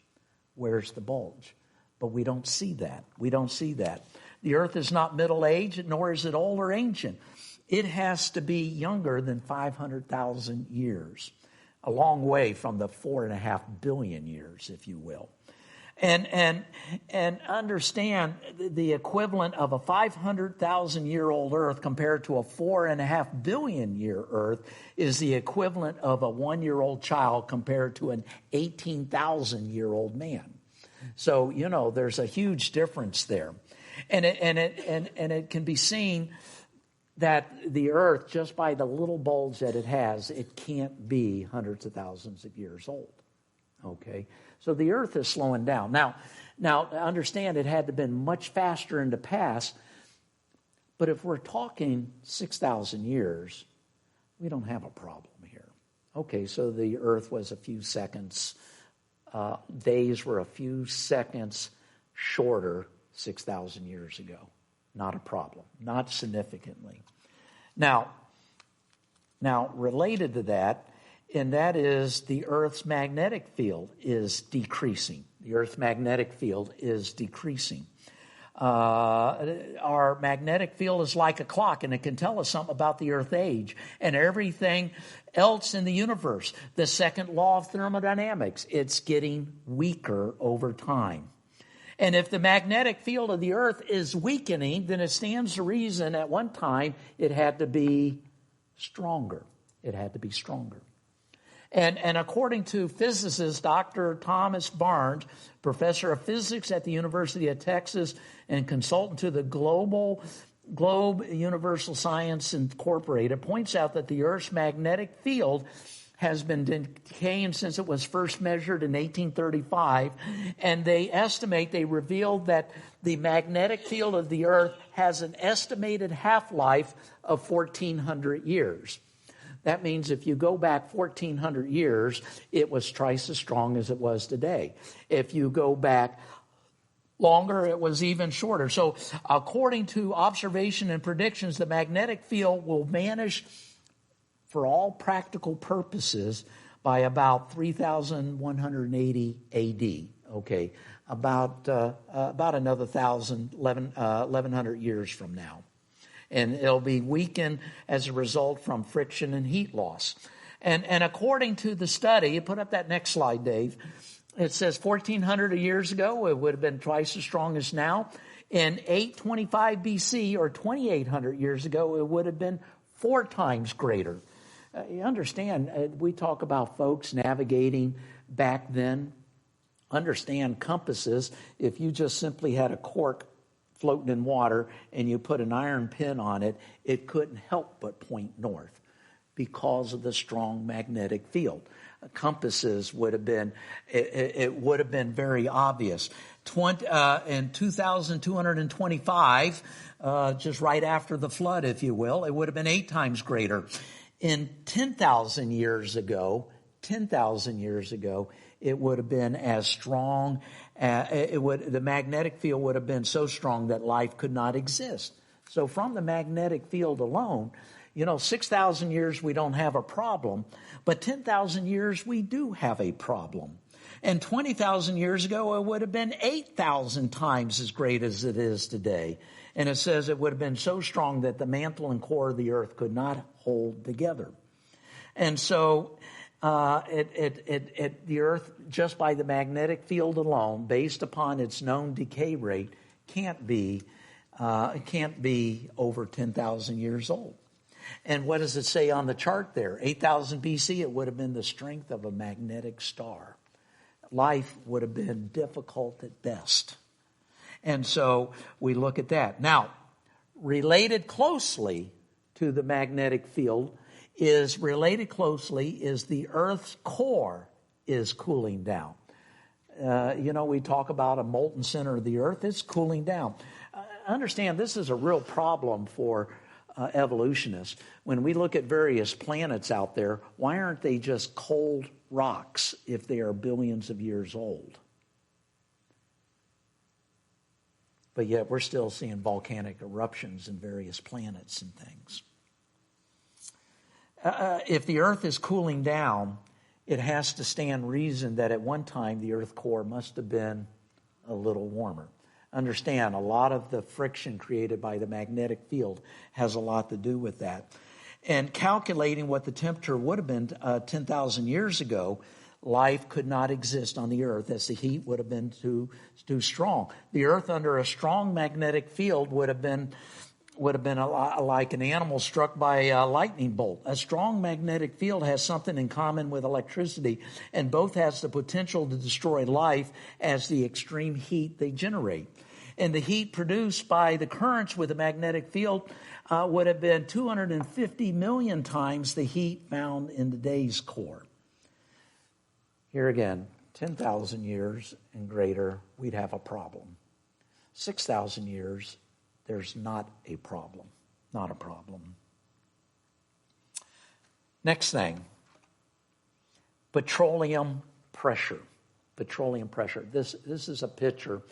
Speaker 1: Where's the bulge? But we don't see that. We don't see that. The Earth is not middle-aged, nor is it old or ancient. It has to be younger than 500,000 years. A long way from the 4.5 billion years, if you will. And understand the equivalent of a 500,000-year-old Earth compared to a 4.5 billion-year Earth is the equivalent of a 1-year-old child compared to an 18,000-year-old man. So, you know, there's a huge difference there. And it can be seen that the Earth, just by the little bulge that it has, it can't be hundreds of thousands of years old. Okay? So the Earth is slowing down. Now, understand it had to have been much faster in the past, but if we're talking 6,000 years, we don't have a problem here. Okay, so the Earth was a few seconds, days were a few seconds shorter 6,000 years ago. Not a problem, not significantly. Now, related to that, and that is the Earth's magnetic field is decreasing. The Earth's magnetic field is decreasing. Our magnetic field is like a clock, and it can tell us something about the Earth age and everything else in the universe. The second law of thermodynamics, it's getting weaker over time. And if the magnetic field of the earth is weakening, then it stands to reason at one time it had to be stronger. It had to be stronger. And according to physicist Dr. Thomas Barnes, professor of physics at the University of Texas and consultant to the Globe Universal Science Incorporated, points out that the Earth's magnetic field has been decaying since it was first measured in 1835. And they revealed that the magnetic field of the Earth has an estimated half-life of 1,400 years. That means if you go back 1,400 years, it was twice as strong as it was today. If you go back longer, it was even shorter. So according to observation and predictions, the magnetic field will vanish for all practical purposes by about 3,180 AD. Okay, about another 1,100 years from now. And it'll be weakened as a result from friction and heat loss. And according to the study, you put up that next slide, Dave, it says 1,400 years ago, it would have been twice as strong as now. In 825 BC, or 2,800 years ago, it would have been 4 times greater. You understand, we talk about folks navigating back then. Understand compasses, if you just simply had a cork floating in water and you put an iron pin on it, it couldn't help but point north because of the strong magnetic field. Compasses would have been, it would have been very obvious. In 2225, just right after the flood, if you will, it would have been 8 times greater. In 10,000 years ago, it would have been as strong. The magnetic field would have been so strong that life could not exist. So from the magnetic field alone, 6,000 years we don't have a problem, but 10,000 years we do have a problem. And 20,000 years ago, it would have been 8,000 times as great as it is today. And it says it would have been so strong that the mantle and core of the earth could not hold together. And so the earth, just by the magnetic field alone, based upon its known decay rate, can't be over 10,000 years old. And what does it say on the chart there? 8,000 BC, it would have been the strength of a magnetic star. Life would have been difficult at best. And so we look at that. Now, related closely to the magnetic field is the Earth's core is cooling down. We talk about a molten center of the Earth. It's cooling down. Understand, this is a real problem for evolutionists. When we look at various planets out there, why aren't they just cold rocks if they are billions of years old? But yet we're still seeing volcanic eruptions in various planets and things. If the Earth is cooling down, it has to stand reason that at one time the Earth core must have been a little warmer. Understand, a lot of the friction created by the magnetic field has a lot to do with that. And calculating what the temperature would have been 10,000 years ago, life could not exist on the Earth as the heat would have been too strong. The Earth under a strong magnetic field would have been a lot like an animal struck by a lightning bolt. A strong magnetic field has something in common with electricity, and both has the potential to destroy life as the extreme heat they generate. And the heat produced by the currents with the magnetic field would have been 250 million times the heat found in today's core. Here again, 10,000 years and greater, we'd have a problem. 6,000 years, there's not a problem. Not a problem. Next thing, petroleum pressure. Petroleum pressure. This is a picture.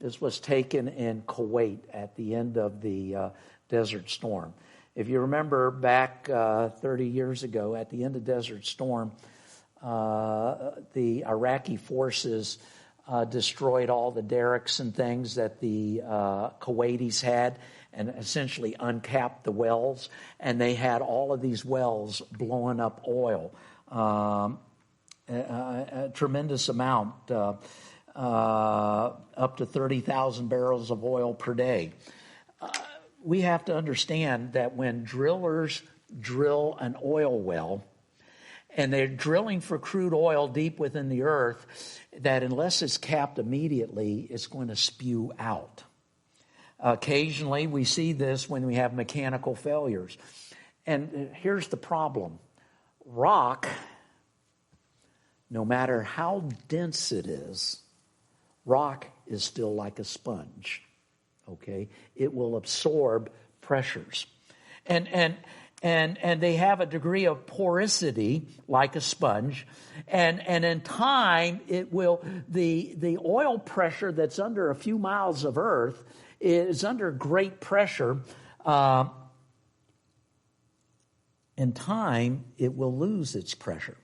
Speaker 1: This was taken in Kuwait at the end of the Desert Storm. If you remember back 30 years ago, at the end of Desert Storm, the Iraqi forces destroyed all the derricks and things that the Kuwaitis had and essentially uncapped the wells. And they had all of these wells blowing up oil, a tremendous amount. up to 30,000 barrels of oil per day. We have to understand that when drillers drill an oil well, and they're drilling for crude oil deep within the earth, that unless it's capped immediately, it's going to spew out. Occasionally, we see this when we have mechanical failures. And here's the problem. Rock, no matter how dense it is, rock is still like a sponge, okay? It will absorb pressures. And they have a degree of porosity like a sponge. And in time, it will, the oil pressure that's under a few miles of earth is under great pressure. In time, it will lose its pressure.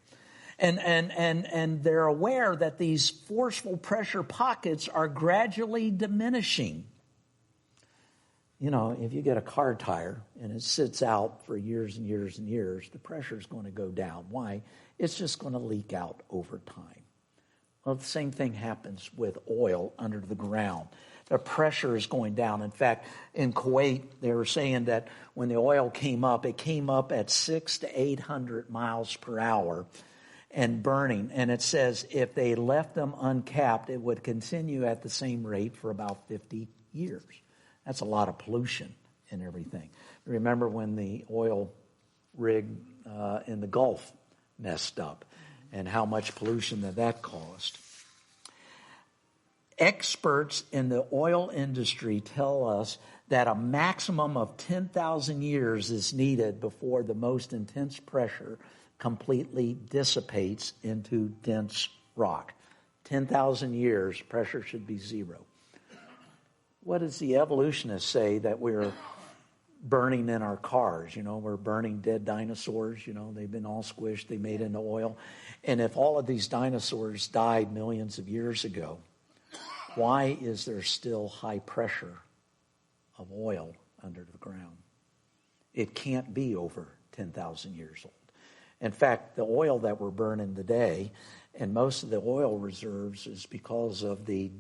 Speaker 1: And they're aware that these forceful pressure pockets are gradually diminishing. You know, if you get a car tire and it sits out for years and years and years, the pressure is going to go down. Why? It's just going to leak out over time. Well, the same thing happens with oil under the ground. The pressure is going down. In fact, in Kuwait, they were saying that when the oil came up, it came up at 600 to 800 miles per hour and burning. And it says if they left them uncapped, it would continue at the same rate for about 50 years. That's a lot of pollution and everything. Remember when the oil rig in the Gulf messed up and how much pollution that caused. Experts in the oil industry tell us that a maximum of 10,000 years is needed before the most intense pressure completely dissipates into dense rock. 10,000 years, pressure should be zero. What does the evolutionists say that we're burning in our cars? You know, we're burning dead dinosaurs. You know, they've been all squished, they made into oil. And if all of these dinosaurs died millions of years ago, why is there still high pressure of oil under the ground? It can't be over 10,000 years old. In fact, the oil that we're burning today, and most of the oil reserves is because of the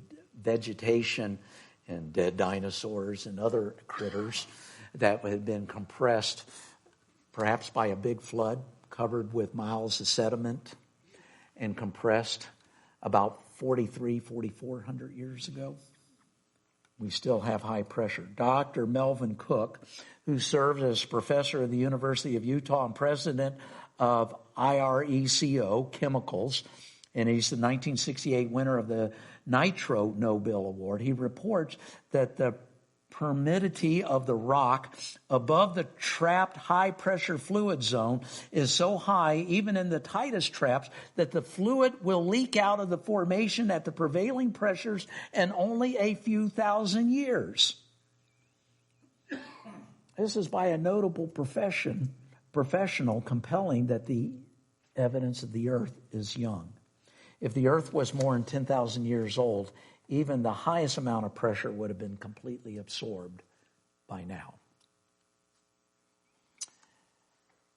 Speaker 1: vegetation and dead dinosaurs and other critters that had been compressed, perhaps by a big flood, covered with miles of sediment, and compressed about 4,400 years ago. We still have high pressure. Dr. Melvin Cook, who served as professor at the University of Utah and president of IRECO Chemicals, and he's the 1968 winner of the Nitro Nobel Award, he reports that the permittivity of the rock above the trapped high-pressure fluid zone is so high, even in the tightest traps, that the fluid will leak out of the formation at the prevailing pressures in only a few thousand years. This is by a notable professional compelling that the evidence of the earth is young. If the earth was more than 10,000 years old, even the highest amount of pressure would have been completely absorbed by now.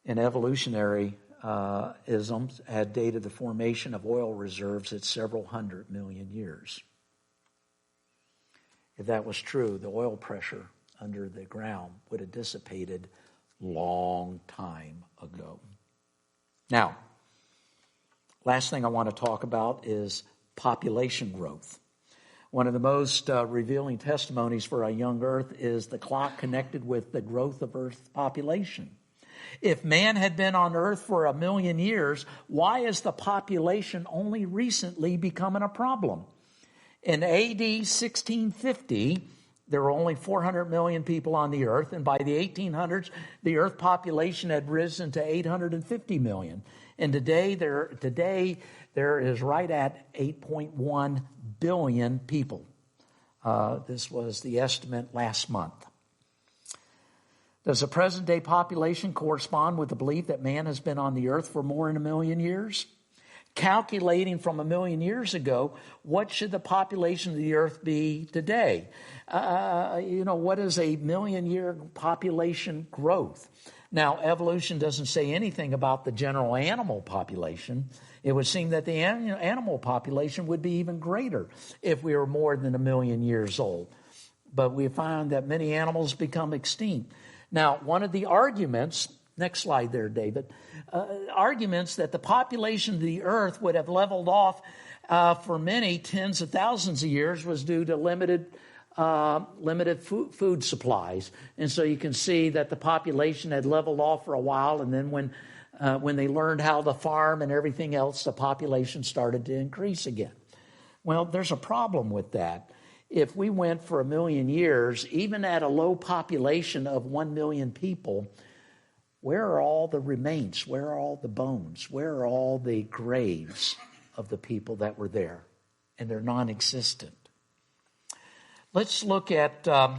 Speaker 1: And evolutionary isms had dated the formation of oil reserves at several 100 million years. If that was true, the oil pressure under the ground would have dissipated long time ago. Now, last thing I want to talk about is population growth. One of the most revealing testimonies for a young earth is the clock connected with the growth of Earth's population. If man had been on earth for 1 million years, why is the population only recently becoming a problem? In AD 1650, there were only 400 million people on the earth, and by the 1800s, the earth population had risen to 850 million. And today there is right at 8.1 billion people. This was the estimate last month. Does the present-day population correspond with the belief that man has been on the earth for more than 1 million years? calculating from 1 million years ago, what should the population of the earth be today? What is a 1,000,000-year population growth? Now, evolution doesn't say anything about the general animal population. It would seem that the animal population would be even greater if we were more than 1 million years old. But we found that many animals become extinct. Now, one of the arguments, next slide there, David, arguments that the population of the earth would have leveled off for many tens of thousands of years was due to limited food supplies. And so you can see that the population had leveled off for a while, and then when they learned how to farm and everything else, the population started to increase again. Well, there's a problem with that. If we went for 1 million years, even at a low population of 1 million people, where are all the remains? Where are all the bones? Where are all the graves of the people that were there? And they're non-existent. Let's look at the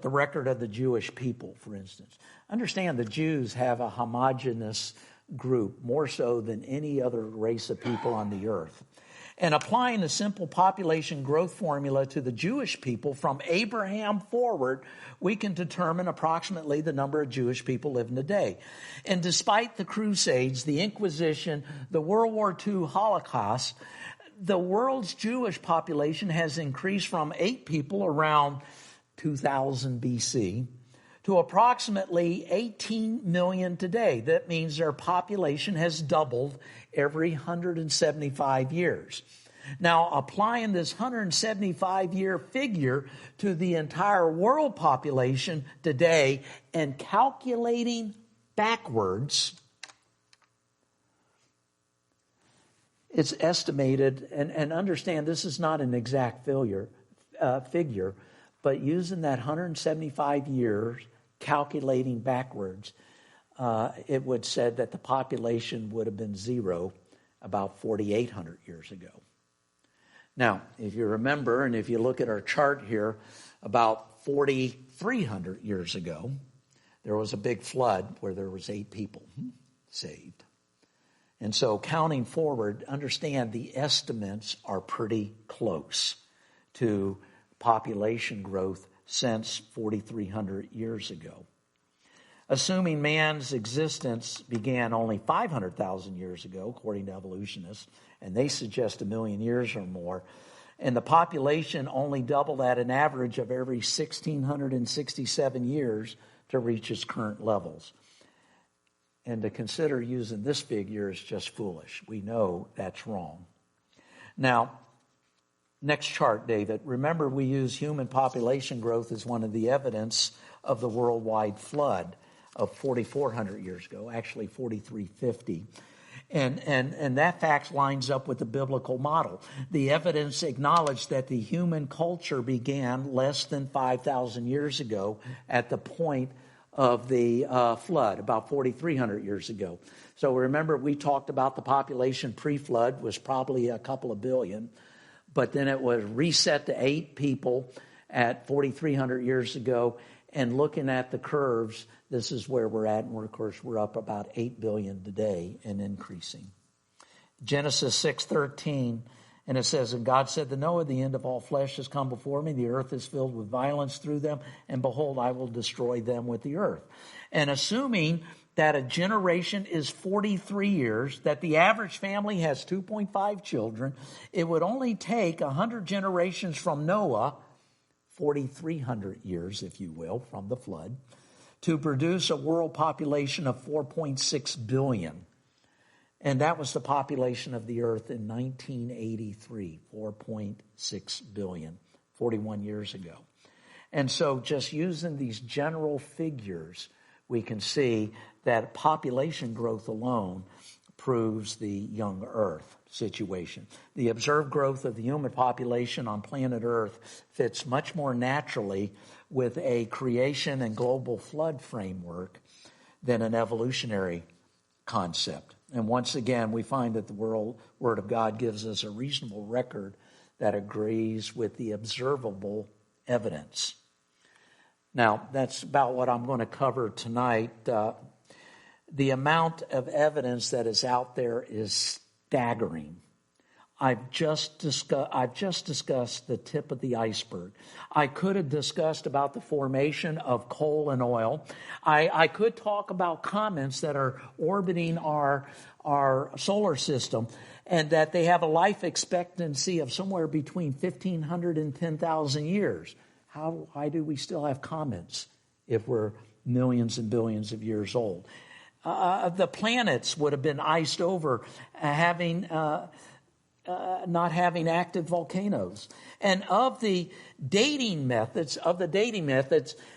Speaker 1: record of the Jewish people, for instance. Understand the Jews have a homogeneous group, more so than any other race of people on the earth. And applying a simple population growth formula to the Jewish people from Abraham forward, we can determine approximately the number of Jewish people living today. And despite the Crusades, the Inquisition, the World War II Holocaust, the world's Jewish population has increased from 8 people around 2000 BC to approximately 18 million today. That means their population has doubled every 175 years. Now, applying this 175-year figure to the entire world population today and calculating backwards, it's estimated, and understand this is not an exact figure, but using that 175 years, calculating backwards, it would said that the population would have been 0 about 4,800 years ago. Now, if you remember, and if you look at our chart here, about 4,300 years ago, there was a big flood where there was 8 people saved. And so counting forward, understand the estimates are pretty close to population growth since 4,300 years ago. Assuming man's existence began only 500,000 years ago, according to evolutionists, and they suggest 1 million years or more, and the population only doubled at an average of every 1,667 years to reach its current levels. And to consider using this figure is just foolish. We know that's wrong. Now, next chart, David. Remember, we use human population growth as one of the evidence of the worldwide flood of 4,400 years ago, actually 4,350. And that fact lines up with the biblical model. The evidence acknowledged that the human culture began less than 5,000 years ago at the point of the flood, about 4,300 years ago. So remember, we talked about the population pre-flood was probably a couple of billion, but then it was reset to 8 people at 4,300 years ago. And looking at the curves, this is where we're at, and we're up about 8 billion today and increasing. Genesis 6:13, and it says, "And God said to Noah, the end of all flesh has come before me. The earth is filled with violence through them, and behold, I will destroy them with the earth." And assuming that a generation is 43 years, that the average family has 2.5 children, it would only take 100 generations from Noah, 4,300 years, if you will, from the flood, to produce a world population of 4.6 billion. And that was the population of the earth in 1983, 4.6 billion, 41 years ago. And so just using these general figures, we can see that population growth alone proves the young earth situation. The observed growth of the human population on planet Earth fits much more naturally with a creation and global flood framework than an evolutionary concept. And once again, we find that the Word of God gives us a reasonable record that agrees with the observable evidence. Now, that's about what I'm going to cover tonight. The amount of evidence that is out there is staggering. I've just discussed the tip of the iceberg. I could have discussed about the formation of coal and oil. I could talk about comets that are orbiting our solar system and that they have a life expectancy of somewhere between 1,500 and 10,000 years. Why do we still have comets if we're millions and billions of years old? The planets would have been iced over, not having active volcanoes. And of the dating methods,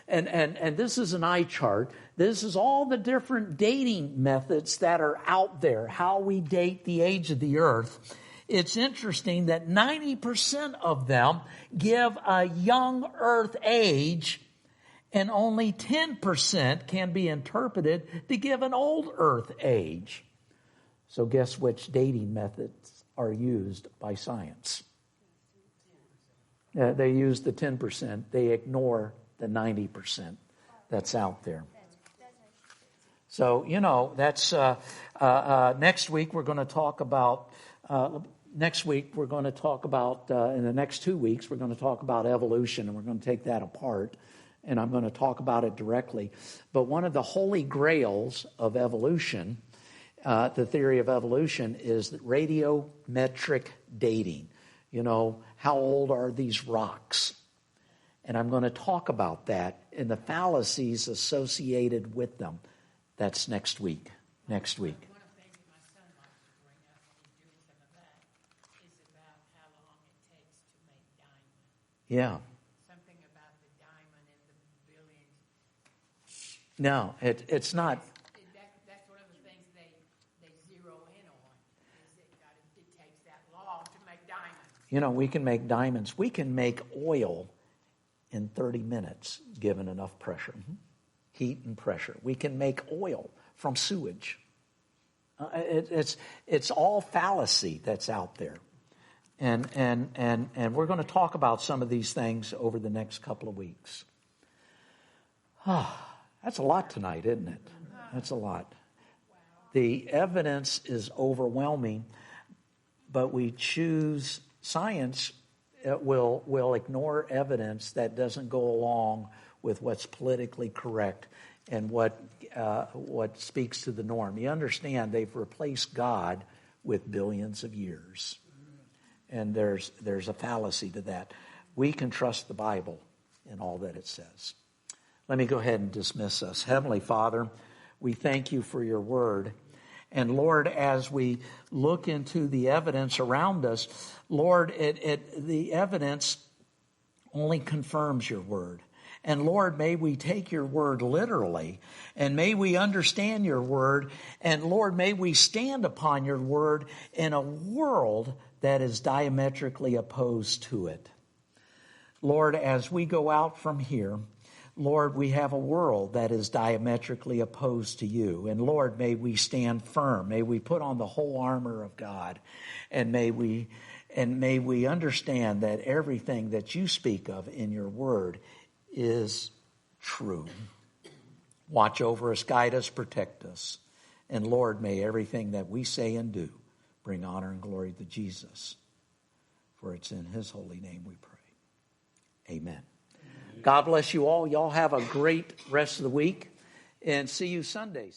Speaker 1: and this is an eye chart, this is all the different dating methods that are out there, how we date the age of the earth. It's interesting that 90% of them give a young earth age, and only 10% can be interpreted to give an old earth age. So guess which dating methods are used by science? They use the 10%. They ignore the 90% that's out there. So, that's next week we're going to talk about, in the next 2 weeks, we're going to talk about evolution, and we're going to take that apart, and I'm going to talk about it directly. But one of the holy grails of evolution, the theory of evolution, is radiometric dating. How old are these rocks? And I'm going to talk about that and the fallacies associated with them. That's next week.
Speaker 5: One of the things that my son likes to bring up when he's doing some of that is about how long it takes to make diamonds.
Speaker 1: Yeah.
Speaker 5: Something about the diamond in the billions.
Speaker 1: No, it's not.
Speaker 5: That's one of the things they zero in on. Is it takes that long to make diamonds.
Speaker 1: We can make diamonds. We can make oil in 30 minutes, given enough pressure. Heat and pressure. We can make oil from sewage. It's all fallacy that's out there. And we're going to talk about some of these things over the next couple of weeks. That's a lot tonight, isn't it? That's a lot. The evidence is overwhelming, but we choose science. It will ignore evidence that doesn't go along with what's politically correct and what speaks to the norm. You understand they've replaced God with billions of years. And there's a fallacy to that. We can trust the Bible in all that it says. Let me go ahead and dismiss us. Heavenly Father, we thank you for your word. And Lord, as we look into the evidence around us, Lord, the evidence only confirms your word. And Lord, may we take your word literally, and may we understand your word, and Lord, may we stand upon your word in a world that is diametrically opposed to it. Lord, as we go out from here, Lord, we have a world that is diametrically opposed to you. And Lord, may we stand firm. May we put on the whole armor of God. And may we understand that everything that you speak of in your word is true. Watch over us, guide us, protect us. And Lord, may everything that we say and do bring honor and glory to Jesus. For it's in his holy name we pray. Amen. God bless you all. Y'all have a great rest of the week, and see you Sunday.